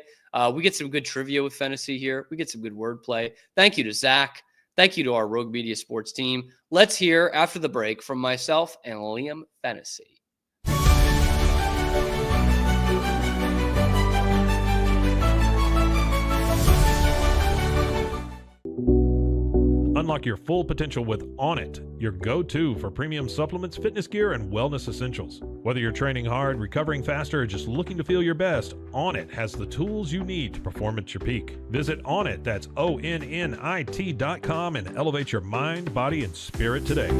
We get some good trivia with Fennessy here. We get some good wordplay. Thank you to Zach. Thank you to our Rogue Media Sports team. Let's hear after the break from myself and Liam Fennessy. Unlock your full potential with Onnit, your go-to for premium supplements, fitness gear, and wellness essentials. Whether you're training hard, recovering faster, or just looking to feel your best, Onnit has the tools you need to perform at your peak. Visit Onnit, that's ONNIT.com, and elevate your mind, body, and spirit today.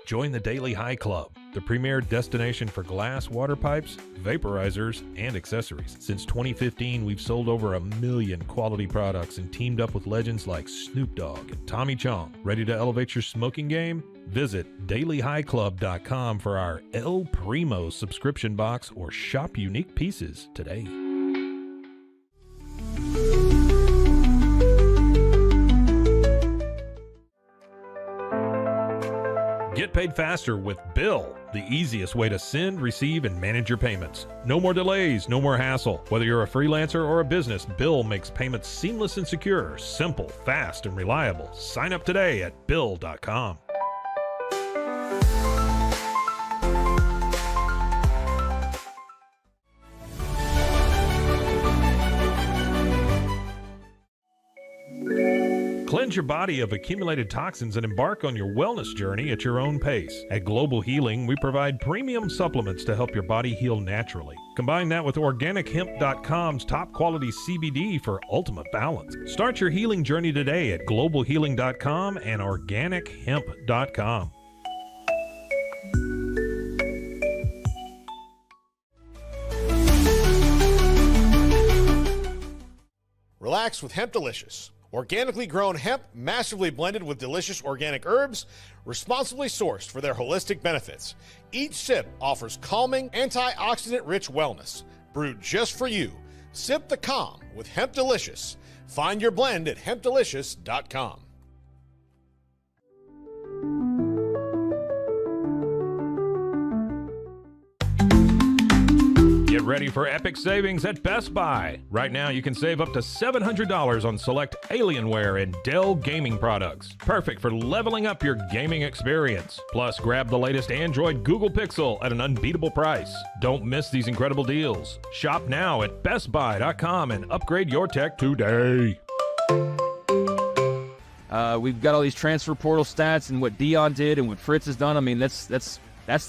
Join the Daily High Club, the premier destination for glass, water pipes, vaporizers, and accessories. Since 2015, we've sold over 1 million quality products and teamed up with legends like Snoop Dogg and Tommy Chong. Ready to elevate your smoking game? Visit dailyhighclub.com for our El Primo subscription box or shop unique pieces today. Get paid faster with Bill, the easiest way to send, receive, and manage your payments. No more delays, no more hassle. Whether you're a freelancer or a business, Bill makes payments seamless and secure, simple, fast, and reliable. Sign up today at Bill.com. Cleanse your body of accumulated toxins and embark on your wellness journey at your own pace. At Global Healing, we provide premium supplements to help your body heal naturally. Combine that with OrganicHemp.com's top quality CBD for ultimate balance. Start your healing journey today at GlobalHealing.com and OrganicHemp.com. Relax with Hemp Delicious. Organically grown hemp, massively blended with delicious organic herbs, responsibly sourced for their holistic benefits. Each sip offers calming, antioxidant-rich wellness. Brewed just for you. Sip the calm with Hemp Delicious. Find your blend at hempdelicious.com. Get ready for epic savings at Best Buy. Right now, you can save up to $700 on select Alienware and Dell gaming products. Perfect for leveling up your gaming experience. Plus, grab the latest Android Google Pixel at an unbeatable price. Don't miss these incredible deals. Shop now at bestbuy.com and upgrade your tech today. We've got all these transfer portal stats and what Dion did and what Fritz has done. I mean, that's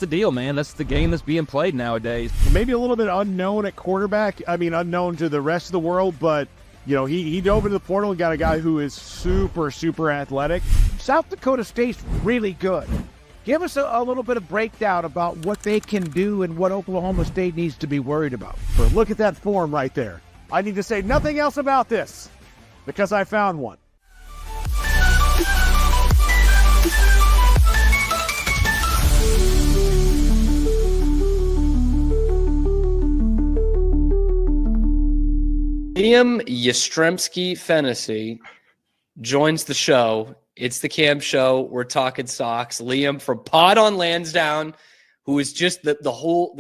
the deal, man. That's the game that's being played nowadays. Maybe a little bit unknown at quarterback. I mean, unknown to the rest of the world, but, you know, he dove into the portal and got a guy who is super, super athletic. South Dakota State's really good. Give us a little bit of breakdown about what they can do and what Oklahoma State needs to be worried about. But look at that form right there. I need to say nothing else about this because I found one. Liam Yastrzemski-Fennessy joins the show. It's the Cam Show. We're talking Sox. Liam from Pod on Lansdowne, who is just the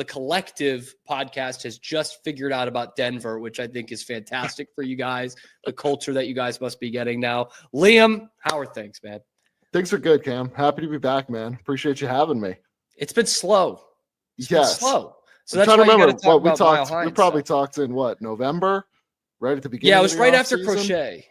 collective podcast has just figured out about Denver, which I think is fantastic for you guys, the culture that you guys must be getting now. Liam, how are things, man? Things are good, Cam. Happy to be back, man. Appreciate you having me. It's been slow. It's been slow. So I'm that's why you got to talk we about talked. Mile High We probably talked in November? Right at the beginning. Yeah, it was of the right after off-season? Crochet.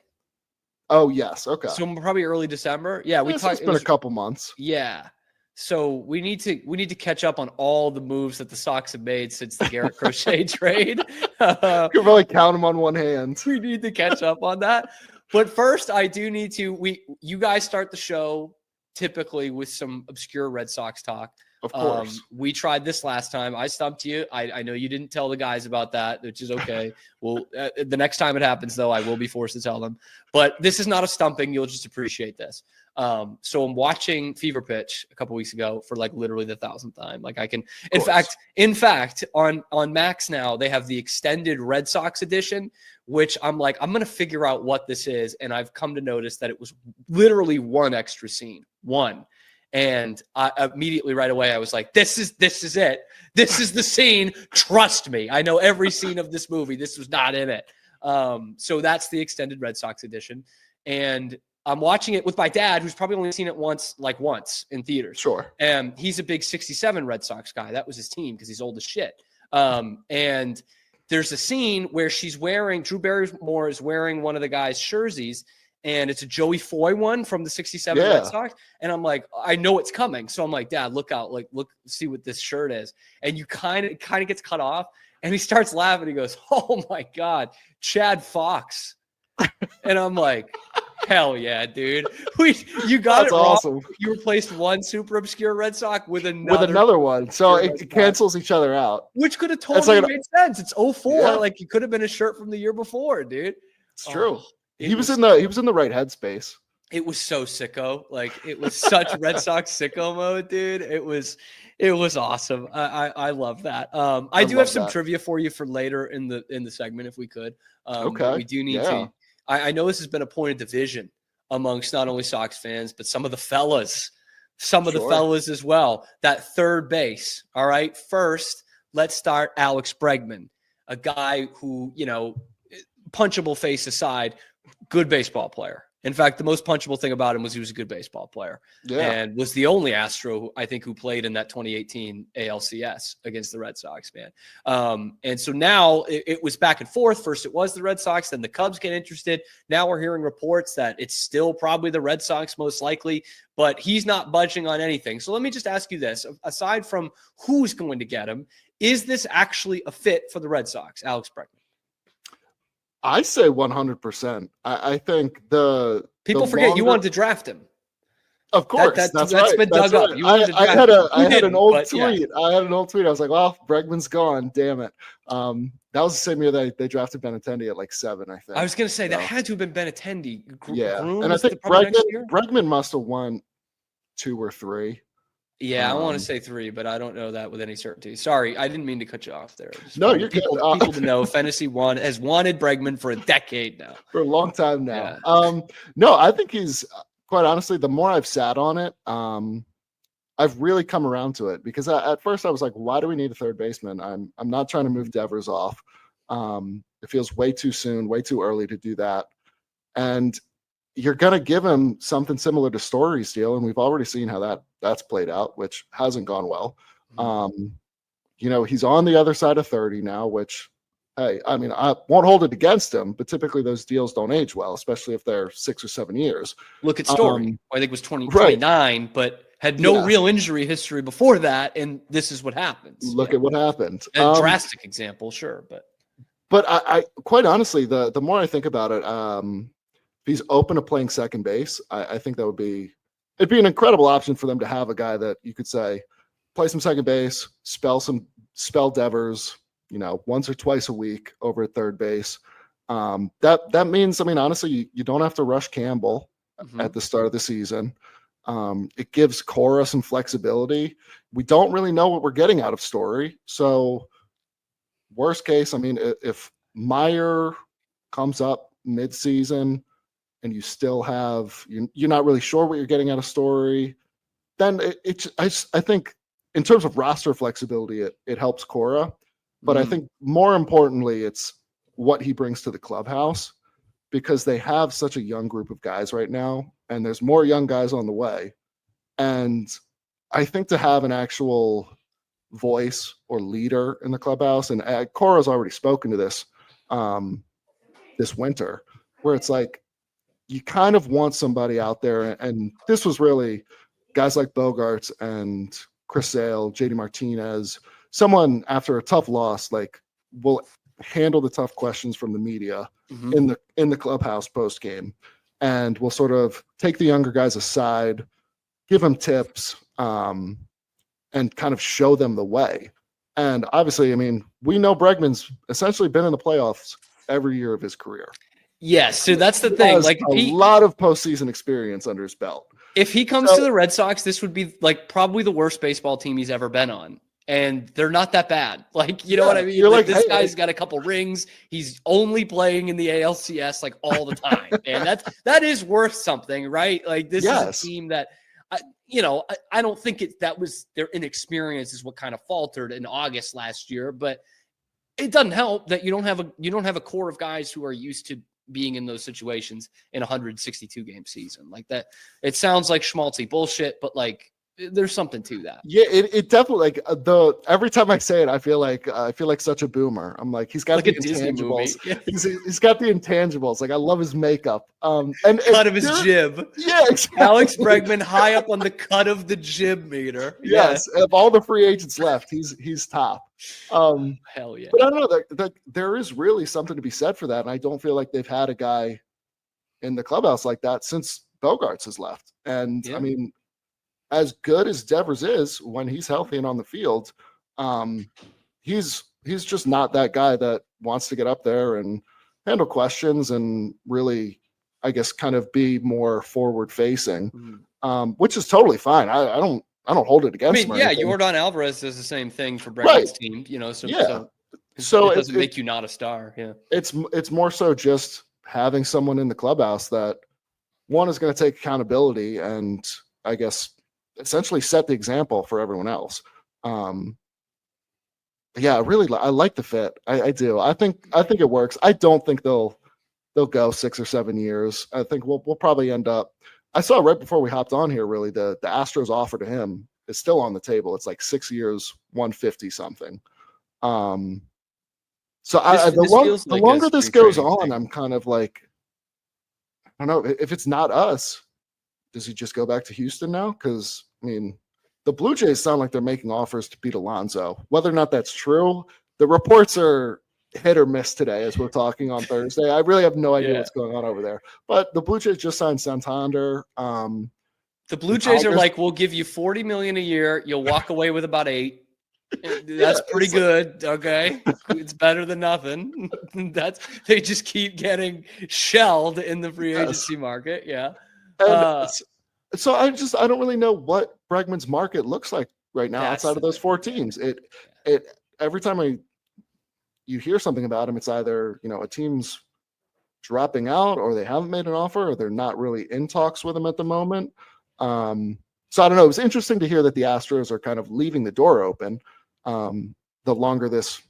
Oh, yes. Okay. So probably early December. Yeah, we It's talked. been a couple months. Yeah. So we need to catch up on all the moves that the Sox have made since the Garrett Crochet trade. You can probably count them on one hand. We need to catch up on that. But first, I do need to. You guys start the show typically with some obscure Red Sox talk. Of course. We tried this last time. I stumped you. I know you didn't tell the guys about that, which is okay. Well, the next time it happens, though, I will be forced to tell them. But this is not a stumping. You'll just appreciate this. So I'm watching Fever Pitch a couple weeks ago for like literally the 1,000th time. Like I can, in fact, on Max now, they have the extended Red Sox edition, which I'm like, I'm going to figure out what this is. And I've come to notice that it was literally one extra scene, one. And I immediately right away, I was like, this is it. This is the scene. Trust me. I know every scene of this movie. This was not in it. So that's the extended Red Sox edition. And I'm watching it with my dad, who's probably only seen it once in theaters. Sure. And he's a big 67 Red Sox guy. That was his team because he's old as shit. And there's a scene where Drew Barrymore is wearing one of the guy's jerseys, and it's a Joey Foy one from the 67 Red Sox. And I'm like, I know it's coming. So I'm like, Dad, look out, look, see what this shirt is. And it kind of gets cut off, and he starts laughing. He goes, oh my God, Chad Fox. And I'm like, Hell yeah, dude. You got That's it wrong. awesome. You replaced one super obscure Red Sox with another. One. So Red it Sox. cancels each other out. Which could have It's totally like made sense. It's 04. Yeah. Like it could have been a shirt from the year before, dude. It's true. Oh, He was in the right headspace. It was so sicko. Like it was such Red Sox sicko mode, dude. It was awesome. I love that. I do have some trivia for you for later in the segment if we could. Okay. We do need to. I know this has been a point of division amongst not only Sox fans, but some of the fellas as well. That third base. All right. First, let's start Alex Bregman, a guy who, punchable face aside, good baseball player. In fact, the most punchable thing about him was he was a good baseball player and was the only Astro, I think, who played in that 2018 ALCS against the Red Sox, man. And so now it was back and forth. First, it was the Red Sox, then the Cubs get interested. Now we're hearing reports that it's still probably the Red Sox most likely, but he's not budging on anything. So let me just ask you this. Aside from who's going to get him, is this actually a fit for the Red Sox, Alex Bregman? I say 100%. I think people forget you wanted to draft him. Of course, that's right. Been dug up. I had an old tweet. Yeah. I had an old tweet. I was like, "Well, Bregman's gone. Damn it." That was the same year they drafted Benintendi at like 7, I think. I was going to say that had to have been Benintendi. And I think Bregman must have won 2 or 3. Yeah, I want to say 3, but I don't know that with any certainty. Sorry, I didn't mean to cut you off there. No, you're people to know. Fantasy has wanted Bregman for a decade now. For a long time now. Yeah. No, I think he's, quite honestly, the more I've sat on it, I've really come around to it because at first I was like, why do we need a third baseman? I'm not trying to move Devers off. It feels way too soon, way too early to do that. And you're going to give him something similar to Story's deal, and we've already seen how that's played out, which hasn't gone well. He's on the other side of 30 now, which, hey, I mean, I won't hold it against him, but typically those deals don't age well, especially if they're 6 or 7 years. Look at Story. I think it was 29, but had no real injury history before that, and this is what happens. Look at what happened. A drastic example, sure, but I quite honestly, the more I think about it, if he's open to playing second base, I think it'd be an incredible option for them to have a guy that you could say, play some second base, spell Devers, once or twice a week over at third base. That means, I mean, honestly, you don't have to rush Campbell at the start of the season. It gives Cora some flexibility. We don't really know what we're getting out of Story. So worst case, I mean, if Meyer comes up mid-season, and you still have you're not really sure what you're getting out of Story, then I think in terms of roster flexibility, it helps Cora. But I think more importantly, it's what he brings to the clubhouse, because they have such a young group of guys right now, and there's more young guys on the way. And I think to have an actual voice or leader in the clubhouse, and Cora's already spoken to this this winter, where it's like, you kind of want somebody out there, and this was really guys like Bogaerts and Chris Sale, JD Martinez, someone after a tough loss, like, will handle the tough questions from the media in the clubhouse post game, and will sort of take the younger guys aside, give them tips, and kind of show them the way. And obviously, I mean, we know Bregman's essentially been in the playoffs every year of his career. Yes, so that's the thing. Like a lot of postseason experience under his belt. If he comes to the Red Sox, this would be like probably the worst baseball team he's ever been on, and they're not that bad. Like, you know what I mean? You're like, this guy's got a couple rings. He's only playing in the ALCS like all the time, and that is worth something, right? Like, this is a team that, I don't think that was their inexperience is what kind of faltered in August last year, but it doesn't help that you don't have a core of guys who are used to being in those situations in a 162 game season like that. It sounds like schmaltzy bullshit, but like there's something to that. Yeah, it definitely, like, every time I say it, I feel like such a boomer. I'm like, he's got like the intangibles. He's got the intangibles. Like, I love his makeup. And cut of his jib. Yeah, exactly. Alex Bregman high up on the cut of the jib meter. Yes, of all the free agents left, he's top. Hell yeah. But I don't know that there is really something to be said for that, and I don't feel like they've had a guy in the clubhouse like that since Bogarts has left. And Yeah. I mean, as good as Devers is when he's healthy and on the field, he's just not that guy that wants to get up there and handle questions and really, I guess, kind of be more forward facing, which is totally fine. I don't hold it I against mean, him. or yeah, anything. Jordan Alvarez does the same thing for Bregman's Right. team, you know, so, Yeah. so So it doesn't make you not a star. Yeah. It's more so just having someone in the clubhouse that one is going to take accountability and I guess essentially set the example for everyone else. Yeah, really, I like the fit. I do. I think it works. I don't think they'll go 6 or 7 years. I think we'll probably end up. I saw right before we hopped on here. Really, the Astros offer to him is still on the table. It's like 6 years, 150 something. So the longer this goes on, I'm kind of like, I don't know if it's not us. Does he just go back to Houston now? Because I mean, the Blue Jays sound like they're making offers to Pete Alonso. Whether or not that's true, the reports are hit or miss today as we're talking on Thursday. I really have no idea what's going on over there. But the Blue Jays just signed Santander. The Blue Jays are like, we'll give you $40 million a year. You'll walk away with about $8 million. That's pretty good. Okay. It's better than nothing. They just keep getting shelled in the free agency market. Yeah. So I don't really know what Bregman's market looks like right now outside of those 4 teams. It every time you hear something about him, it's either, you know, a team's dropping out or they haven't made an offer or they're not really in talks with him at the moment. So I don't know. It was interesting to hear that the Astros are kind of leaving the door open the longer this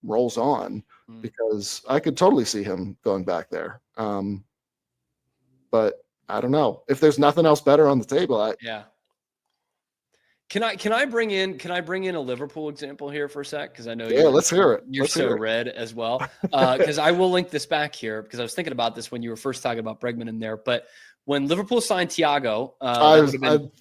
rolls on, because I could totally see him going back there. But I don't know if there's nothing else better on the table. Can I bring in a Liverpool example here for a sec? Because I know let's hear it. You're so red as well. Because I will link this back here because I was thinking about this when you were first talking about Bregman in there. But when Liverpool signed Thiago,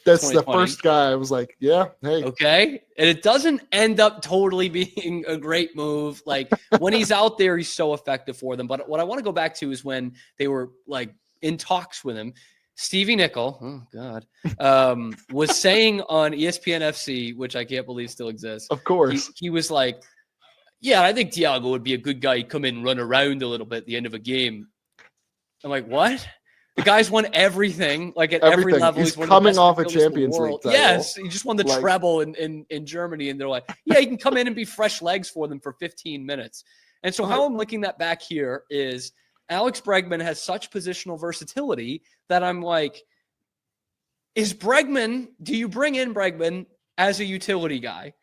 that's the first guy I was like, yeah, hey, okay, and it doesn't end up totally being a great move. Like when he's out there, he's so effective for them. But what I want to go back to is when they were like in talks with him. Stevie Nickel, oh God, was saying on ESPN FC, which I can't believe still exists. Of course. He was like, yeah, I think Thiago would be a good guy. He'd come in and run around a little bit at the end of a game. I'm like, what? The guy's won everything, like at every level. He's coming off a Champions League title. Yes, he just won the treble in Germany. And they're like, yeah, he can come in and be fresh legs for them for 15 minutes. And so how I'm linking that back here is Alex Bregman has such positional versatility that I'm like, do you bring in Bregman as a utility guy?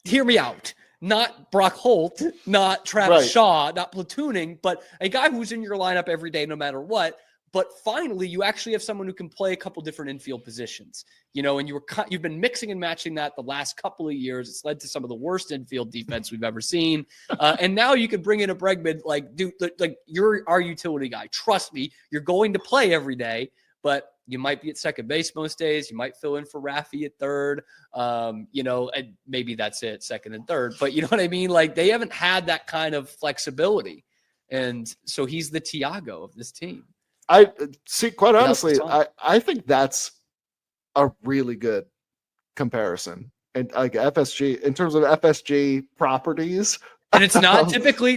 Hear me out. Not Brock Holt, not Travis Shaw, not platooning, but a guy who's in your lineup every day, no matter what. But finally, you actually have someone who can play a couple different infield positions, you know, and you've been mixing and matching that the last couple of years. It's led to some of the worst infield defense we've ever seen. And now you can bring in a Bregman, like, dude, like you're our utility guy. Trust me, you're going to play every day, but you might be at second base most days. You might fill in for Rafi at third, you know, and maybe that's it, second and third. But you know what I mean? Like they haven't had that kind of flexibility. And so he's the Thiago of this team. I see, quite honestly, I think that's a really good comparison. And like FSG, in terms of FSG properties. And it's not typically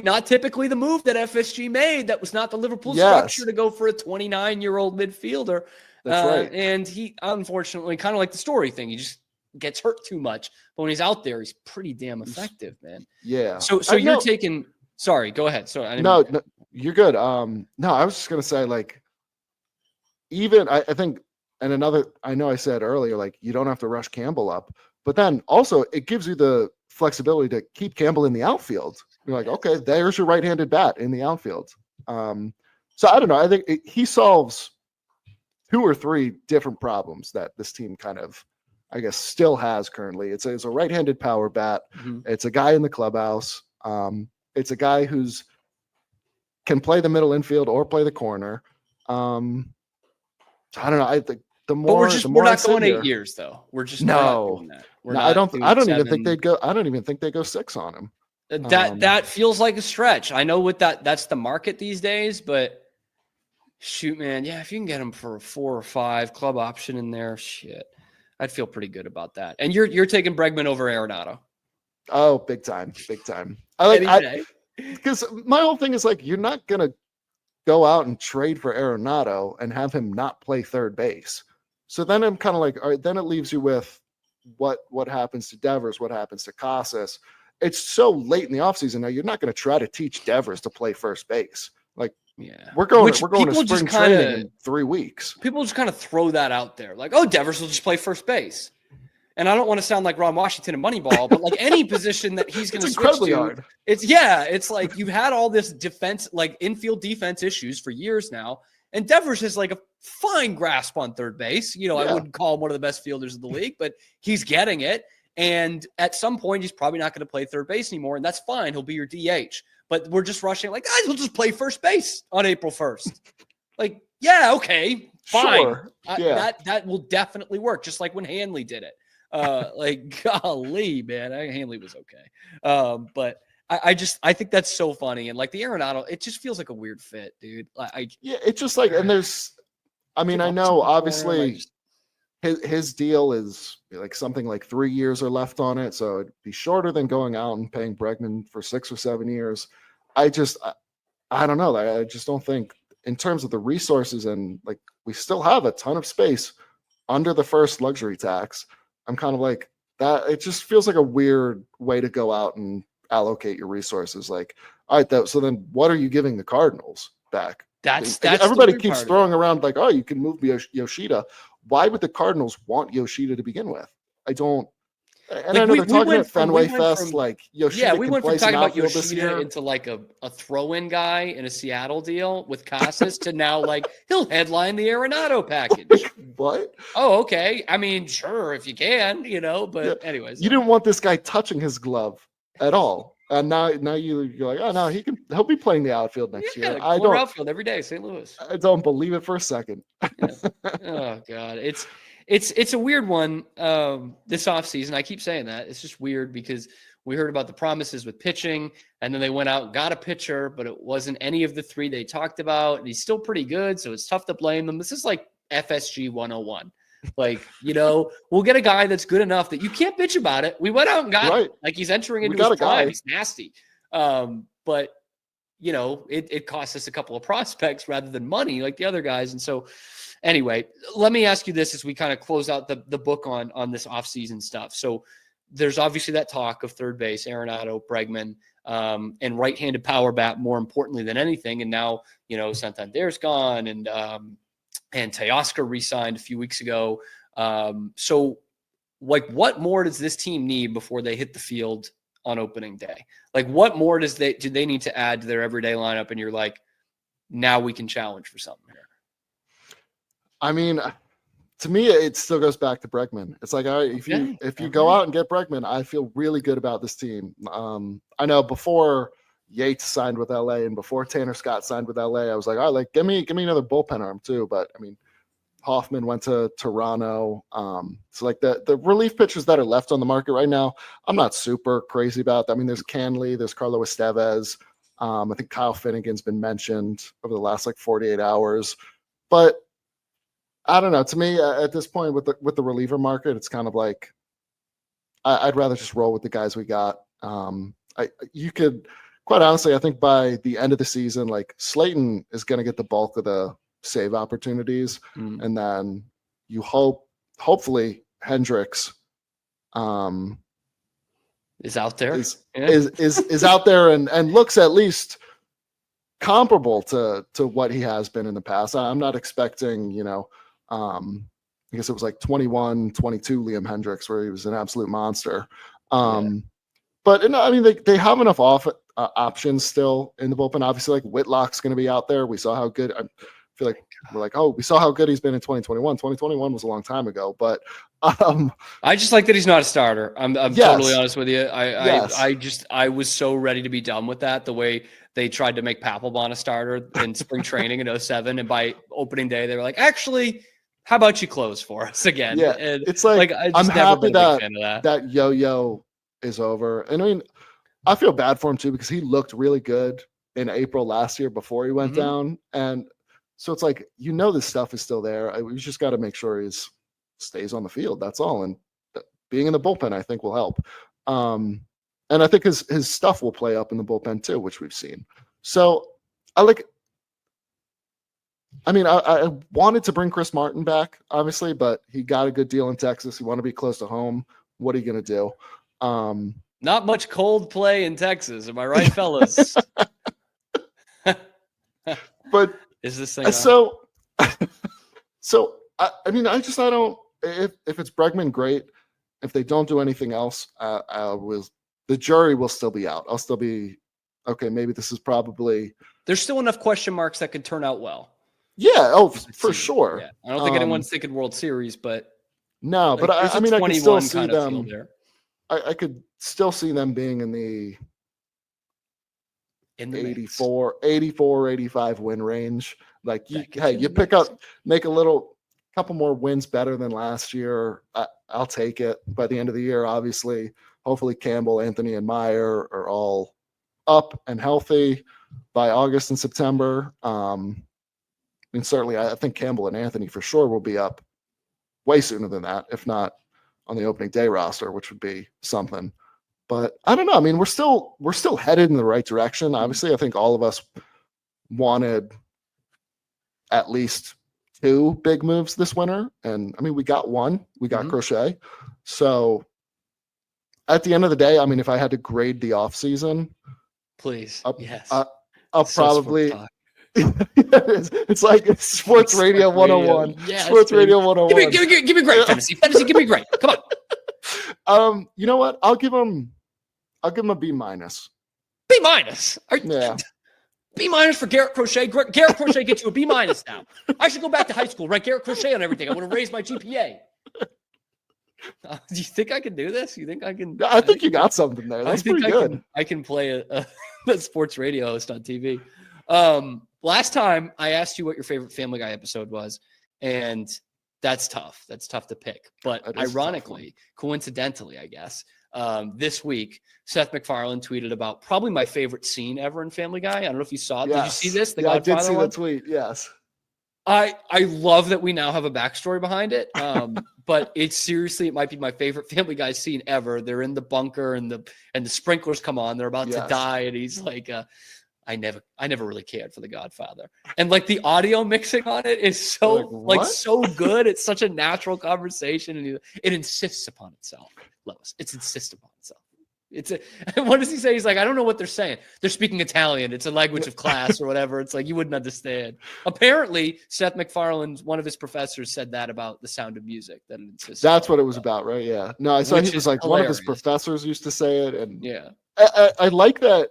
the move that FSG made. That was not the Liverpool structure to go for a 29-year-old midfielder. That's right. And he, unfortunately, kind of like the Story thing, he just gets hurt too much. But when he's out there, he's pretty damn effective, man. Yeah. So you're taking – sorry, go ahead. Sorry. No, you're good. No, I was just going to say, like, even I think, and another, I know I said earlier, like, you don't have to rush Campbell up. But then also it gives you the flexibility to keep Campbell in the outfield. You're like, okay, there's your right-handed bat in the outfield. So I don't know. I think he solves 2 or 3 different problems that this team kind of, I guess, still has currently. It's a right-handed power bat. Mm-hmm. It's a guy in the clubhouse. It's a guy who's can play the middle infield or play the corner. I don't know. I think the more we're not going 8 years though. We're just not doing that. I don't even think they'd go. I don't even think they go 6 on him. That feels like a stretch. I know that's the market these days, but Shoot, man. Yeah, if you can get him for a 4 or 5 club option in there, shit, I'd feel pretty good about that. And you're taking Bregman over Arenado. Oh, big time. Because my whole thing is like, you're not gonna go out and trade for Arenado and have him not play third base. So then I'm kind of like, all right, then it leaves you with what happens to Devers, what happens to Casas. It's so late in the offseason now. You're not going to try to teach Devers to play first base. Like, yeah, we're going to spring training in 3 weeks. People just kind of throw that out there, like, oh, Devers will just play first base. And I don't want to sound like Ron Washington and Moneyball, but like any position that he's going to switch to, hard. It's like you've had all this defense, like infield defense issues for years now. And Devers has like a fine grasp on third base. I wouldn't call him one of the best fielders in the league, but he's getting it. And at some point, he's probably not going to play third base anymore. And that's fine. He'll be your DH. But we're just rushing like, guys, he'll just play first base on April 1st. Like, yeah, okay, fine. Sure. That will definitely work. Just like when Hanley did it. Like, golly, man, Hanley was okay. But I think that's so funny. And like the Arenado, it just feels like a weird fit, dude. It's just like, and there's, I mean, I know obviously his deal is like something like 3 years are left on it. So it'd be shorter than going out and paying Bregman for 6 or 7 years. I don't know. I just don't think in terms of the resources, and like, we still have a ton of space under the first luxury tax. I'm kind of like that. It just feels like a weird way to go out and allocate your resources. Like, all right, so then what are you giving the Cardinals back? That's everybody keeps throwing around like, oh, you can move Yoshida. Why would the Cardinals want Yoshida to begin with? I don't. And like I know they're talking about Fenway Fest, like Yoshida. Yeah, we went from talking about Yoshida into like a throw-in guy in a Seattle deal with Casas to now like he'll headline the Arenado package. What? Oh, okay. I mean, sure, if you can, but anyways. You didn't want this guy touching his glove at all. And now you're like, oh no, he'll be playing the outfield next year. I don't outfield every day, St. Louis. I don't believe it for a second. Oh God. It's a weird one this offseason. I keep saying that. It's just weird because we heard about the promises with pitching, and then they went out and got a pitcher, but it wasn't any of the 3 they talked about. And he's still pretty good, so it's tough to blame them. This is like FSG 101. Like, we'll get a guy that's good enough that you can't bitch about it. We went out and got him. Like, he's entering into his prime. He's nasty. But, it cost us a couple of prospects rather than money like the other guys. And so anyway, let me ask you this as we kind of close out the book on this offseason stuff. So there's obviously that talk of third base, Arenado, Bregman, and right-handed power bat more importantly than anything. And now, Santander's gone and Teoscar re-signed a few weeks ago. So like, what more does this team need before they hit the field on opening day? Like, what more do they need to add to their everyday lineup? And you're like, now we can challenge for something here. I mean, to me, it still goes back to Bregman. It's like, all right, if you go out and get Bregman, I feel really good about this team. I know before Yates signed with LA and before Tanner Scott signed with LA, I was like, all right, like give me another bullpen arm too. But I mean, Hoffman went to Toronto. So like the relief pitchers that are left on the market right now, I'm not super crazy about that. I mean, there's Canley, there's Carlo Estevez. I think Kyle Finnegan's been mentioned over the last like 48 hours, but I don't know. To me, at this point with the reliever market, it's kind of like I'd rather just roll with the guys we got. You could, quite honestly, I think by the end of the season, like Slayton is going to get the bulk of the save opportunities, and then you hopefully Hendricks is out there, is out there and looks at least comparable to what he has been in the past. I'm not expecting, I guess it was like 21, 22 Liam Hendricks where he was an absolute monster. But I mean, they have enough options still in the bullpen. Obviously, like Whitlock's going to be out there. We saw how good. I feel like we're like, oh, we saw how good he's been in 2021. 2021 was a long time ago, but I just like that he's not a starter. I'm totally honest with you. I was so ready to be done with that. The way they tried to make Papelbon a starter in spring training in 2007, and by opening day they were like, actually, how about you close for us again? Yeah, and it's like I'm happy that yo-yo is over. And I mean, I feel bad for him too because he looked really good in April last year before he went down. And So it's like, this stuff is still there. We just got to make sure he stays on the field. That's all. And being in the bullpen, I think, will help. And I think his stuff will play up in the bullpen too, which we've seen. So I wanted to bring Chris Martin back, obviously, but he got a good deal in Texas. He wanted to be close to home. What are you going to do? Not much cold play in Texas. Am I right, fellas? But is this thing so I don't, if it's Bregman, great. If they don't do anything else, the jury will still be out. I'll still be, okay, maybe this is probably. There's still enough question marks that could turn out well. Yeah. Oh, for sure. Yeah. I don't think anyone's thinking World Series, but. No, but I can still see them. There. I could still see them being in the 84, 85 win range. Like, you pick up, make couple more wins better than last year. I'll take it. By the end of the year, obviously, hopefully Campbell, Anthony, and Meyer are all up and healthy by August and September. Certainly, I think Campbell and Anthony for sure will be up way sooner than that, if not on the opening day roster, which would be something. But I don't know. I mean, we're still headed in the right direction. Obviously, I think all of us wanted at least 2 big moves this winter. And I mean, we got one. We got Crochet. So at the end of the day, I mean, if I had to grade the offseason, please, yes. I'll probably it's like Sports Radio 101. Yes, Sports Radio 101. Give me great fantasy. Fantasy, give me great. Come on. You know what? I'll give him a B-. B-? Yeah. B- for Garrett Crochet. Garrett Crochet gets you a B- now. I should go back to high school, write Garrett Crochet on everything. I want to raise my GPA. Do you think I can do this? You think I can? I think you got something there. That's pretty good. I can play a sports radio host on TV. Last time I asked you what your favorite Family Guy episode was, and that's tough. That's tough to pick. But ironically, coincidentally, I guess, this week, Seth MacFarlane tweeted about probably my favorite scene ever in Family Guy. I don't know if you saw it. Yes. Did you see this? I did see the tweet. Yes. I love that we now have a backstory behind it. But it might be my favorite Family Guy scene ever. They're in the bunker and the sprinklers come on. They're about to die. And he's like, I never really cared for The Godfather. And like the audio mixing on it is so good. It's such a natural conversation. And it insists upon itself, Lois. It insists upon itself. What does he say? He's like, I don't know what they're saying. They're speaking Italian. It's a language of class or whatever. It's like, you wouldn't understand. Apparently, Seth MacFarlane, one of his professors, said that about The Sound of Music. That's what it was about, right? Yeah. No, I saw he was like, hilarious. One of his professors used to say it. And yeah, I like that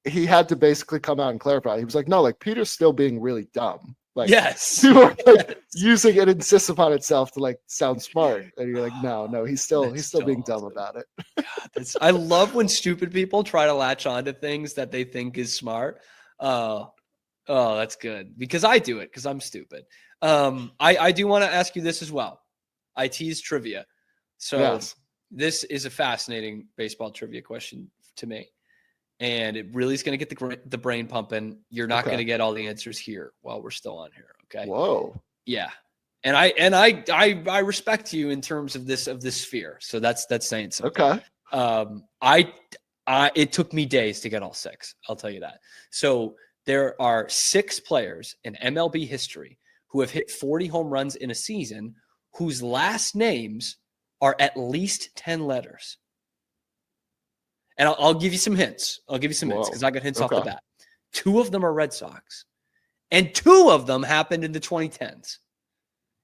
he had to basically come out and clarify. He was like, no, like Peter's still being really dumb. Like, yes, people are like using it insists upon itself to like sound smart, and you're like, no, he's still being dumb about it. God, I love when stupid people try to latch on to things that they think is smart. Oh, that's good because I do it because I'm stupid. I do want to ask you this as well. I tease trivia, so This is a fascinating baseball trivia question to me. And it really is going to get the brain pumping. You're not going to get all the answers here while we're still on here. Okay. Whoa. Yeah. And I respect you in terms of this sphere. So that's saying something. Okay. It took me days to get all 6. I'll tell you that. So there are 6 players in MLB history who have hit 40 home runs in a season whose last names are at least 10 letters. And I'll give you some hints. Because I got hints off the bat. 2 of them are Red Sox. And 2 of them happened in the 2010s.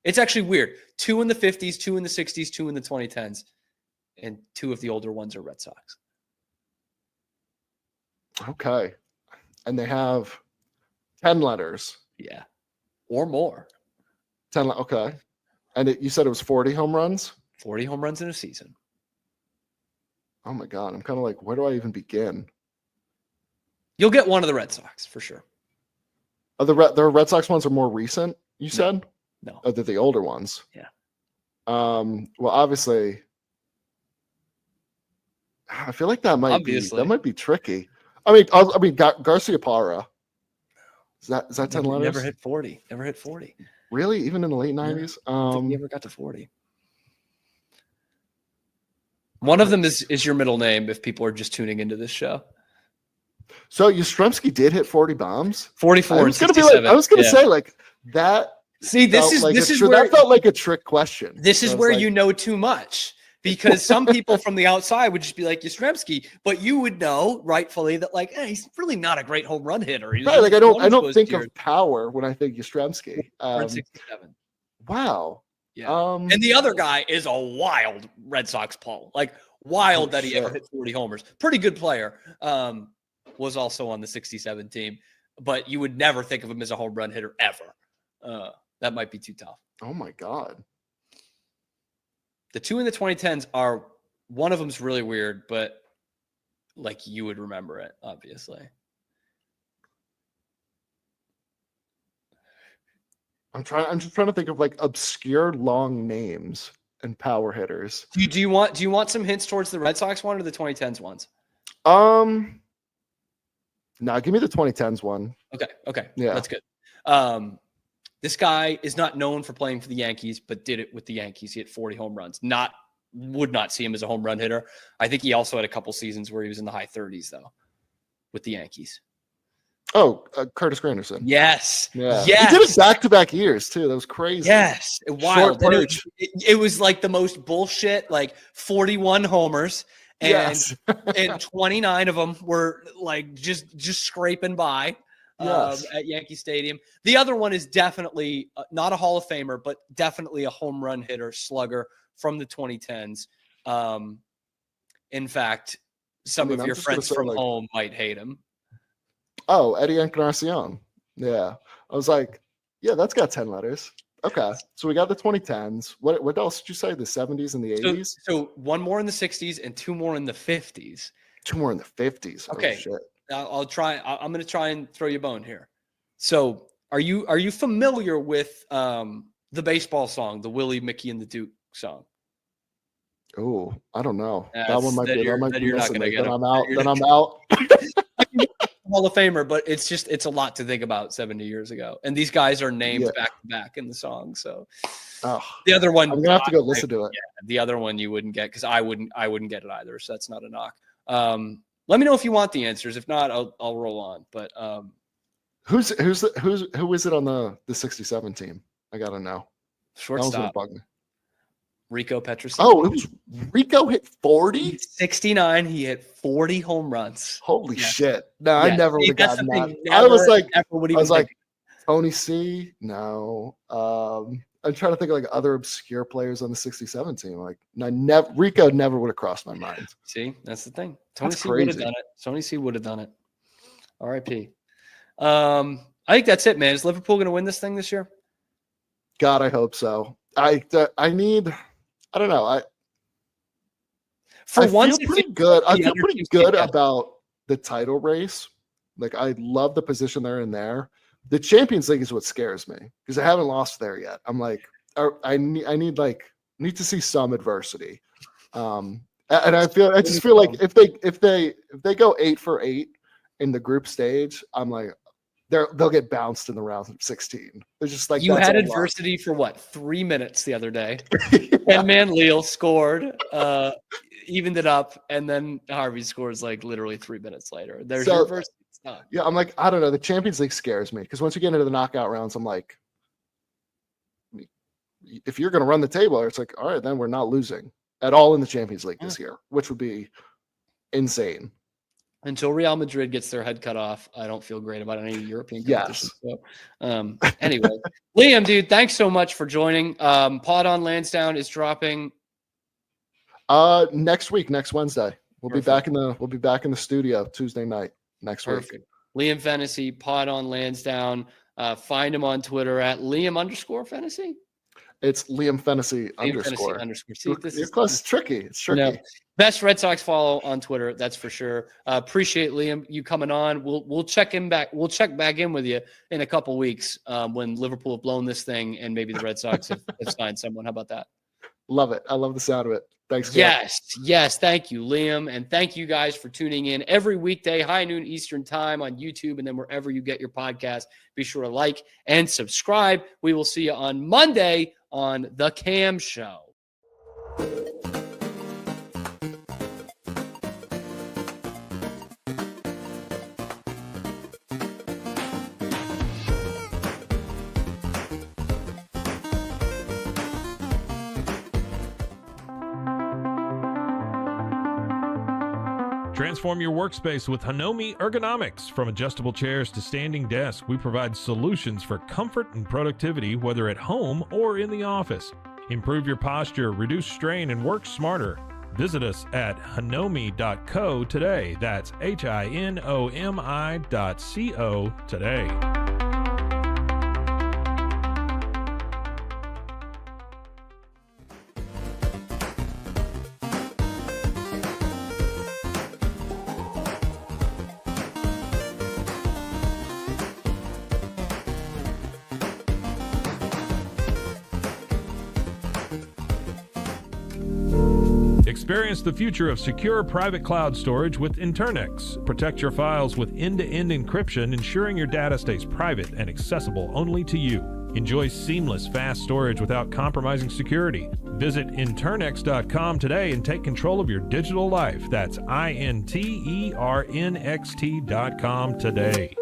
It's actually weird. 2 in the 50s, 2 in the 60s, 2 in the 2010s. And 2 of the older ones are Red Sox. Okay. And they have 10 letters. Yeah. Or more. 10. Okay. And you said it was 40 home runs? 40 home runs in a season. Oh my God. I'm kind of like, where do I even begin? You'll get one of the Red Sox for sure. The Red Sox ones are more recent, you said? No. Oh, they're the older ones. Yeah. Well, obviously, I feel like that might be tricky. I mean, Garcia Parra. Is that 10 letters? Never hit 40. Never hit 40. Really? Even in the late 90s? He never got to 40. One of them is your middle name if people are just tuning into this show. So Yastrzemski did hit 40 bombs. 44 I and was gonna 67. I was going to say like that. See, this is where that felt like a trick question. This is where you know too much, because some people from the outside would just be like Yastrzemski, but you would know rightfully that like he's really not a great home run hitter. He's right, like I don't think of of power when I think Yastrzemski. 67. Wow. Yeah. And the other guy is a wild Red Sox pull. Like wild that he ever hit 40 homers. Pretty good player. Was also on the 67 team, but you would never think of him as a home run hitter ever. That might be too tough. Oh my God. The two in the 2010s are, one of them's really weird, but like you would remember it, obviously. I'm just trying to think of like obscure long names and power hitters. Do you want some hints towards the Red Sox one or the 2010s ones? No, give me the 2010s one. Okay. Yeah. That's good. This guy is not known for playing for the Yankees, but did it with the Yankees. He hit 40 home runs. Would not see him as a home run hitter. I think he also had a couple seasons where he was in the high 30s though, with the Yankees. Oh, Curtis Granderson. Yes. Yeah. Yes. He did it back-to-back years too. That was crazy. Yes. Wild. It was like the most bullshit, like 41 homers. And and 29 of them were like just scraping by at Yankee Stadium. The other one is definitely not a Hall of Famer, but definitely a home run hitter, slugger from the 2010s. In fact, some of your friends from home might hate him. Oh, Eddie Encarnacion. Yeah. I was like, yeah, that's got 10 letters. Okay, so we got the 2010s. What else did you say? The 70s and the 80s? So one more in the 60s and two more in the 50s. Two more in the 50s. Okay, oh, shit. I'll try. I'm going to try and throw you a bone here. So are you familiar with the baseball song, the Willie, Mickey, and the Duke song? Oh, I don't know. That one might be. That might be. Then I'm out. Then I'm out. Hall of Famer, but it's a lot to think about 70 years ago. And these guys are named back to back in the song. So the other one, I'm gonna have to go listen to it. Yeah, the other one you wouldn't get because I wouldn't get it either. So that's not a knock. Let me know if you want the answers. If not, I'll roll on. But who is it on the 67 team? I gotta know. Shortstop. Rico Petrocelli. Oh, it was Rico hit 40? 69. He hit 40 home runs. Holy shit. No, I never would have gotten that. I was like, Tony C? No. I'm trying to think of like other obscure players on the 67 team. Like, Rico never would have crossed my mind. See, that's the thing. Tony C would have done it. Tony C would have done it. R.I.P. I think that's it, man. Is Liverpool going to win this thing this year? God, I hope so. I don't know. I feel pretty good. I feel pretty good about the title race. Like I love the position they're in there. The Champions League is what scares me because I haven't lost there yet. I'm like, I need to see some adversity. And I just feel like if they go 8 for 8 in the group stage, I'm like, they'll get bounced in the round of 16. It's just like you had adversity for what 3 minutes the other day. And man, Lille scored, evened it up, and then Harvey scores like literally 3 minutes later. There's your adversity. Yeah, I'm like, I don't know. The Champions League scares me because once you get into the knockout rounds, I'm like, if you're going to run the table, it's like, all right, then we're not losing at all in the Champions League this year, which would be insane. Until Real Madrid gets their head cut off, I don't feel great about any European competition. Yes. So, anyway, Liam, dude, thanks so much for joining. Pod on Lansdowne is dropping next week, next Wednesday. We'll be back in the studio Tuesday night next week. Liam Fennessy, Pod on Lansdowne. Find him on Twitter at Liam_Fennessy. It's Liam Fennessy _. See, you're close. It's tricky. It's tricky. No. Best Red Sox follow on Twitter, that's for sure. Appreciate Liam you coming on. We'll check him back. We'll check back in with you in a couple weeks when Liverpool have blown this thing and maybe the Red Sox have signed someone. How about that? Love it. I love the sound of it. Thanks, Cam. Yes. Thank you, Liam. And thank you guys for tuning in every weekday, high noon Eastern time on YouTube. And then wherever you get your podcast, be sure to like and subscribe. We will see you on Monday on The Cam Show. Transform your workspace with Hanomi Ergonomics. From adjustable chairs to standing desks, we provide solutions for comfort and productivity, whether at home or in the office. Improve your posture, reduce strain, and work smarter. Visit us at hanomi.co today. That's HINOMI.co today. Experience the future of secure private cloud storage with Internex. Protect your files with end-to-end encryption, ensuring your data stays private and accessible only to you. Enjoy seamless, fast storage without compromising security. Visit Internex.com today and take control of your digital life. That's INTERNXT.com today.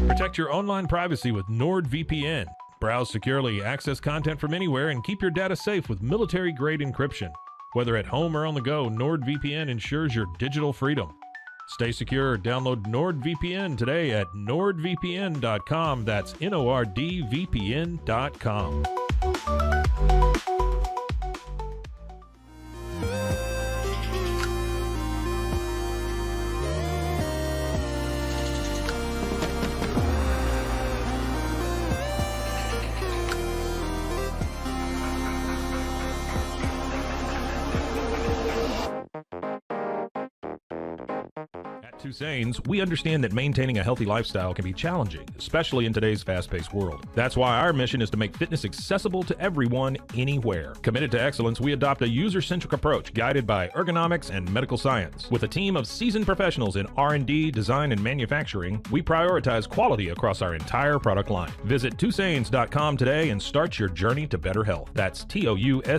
Protect your online privacy with NordVPN. Browse securely, access content from anywhere, and keep your data safe with military-grade encryption. Whether at home or on the go, NordVPN ensures your digital freedom. Stay secure. Download NordVPN today at nordvpn.com. That's NORDVPN.com. Tusains, we understand that maintaining a healthy lifestyle can be challenging, especially in today's fast-paced world. That's why our mission is to make fitness accessible to everyone, anywhere. Committed to excellence, we adopt a user-centric approach guided by ergonomics and medical science. With a team of seasoned professionals in R&D, design, and manufacturing, we prioritize quality across our entire product line. Visit Tusains.com today and start your journey to better health. That's TOUSAINS.com.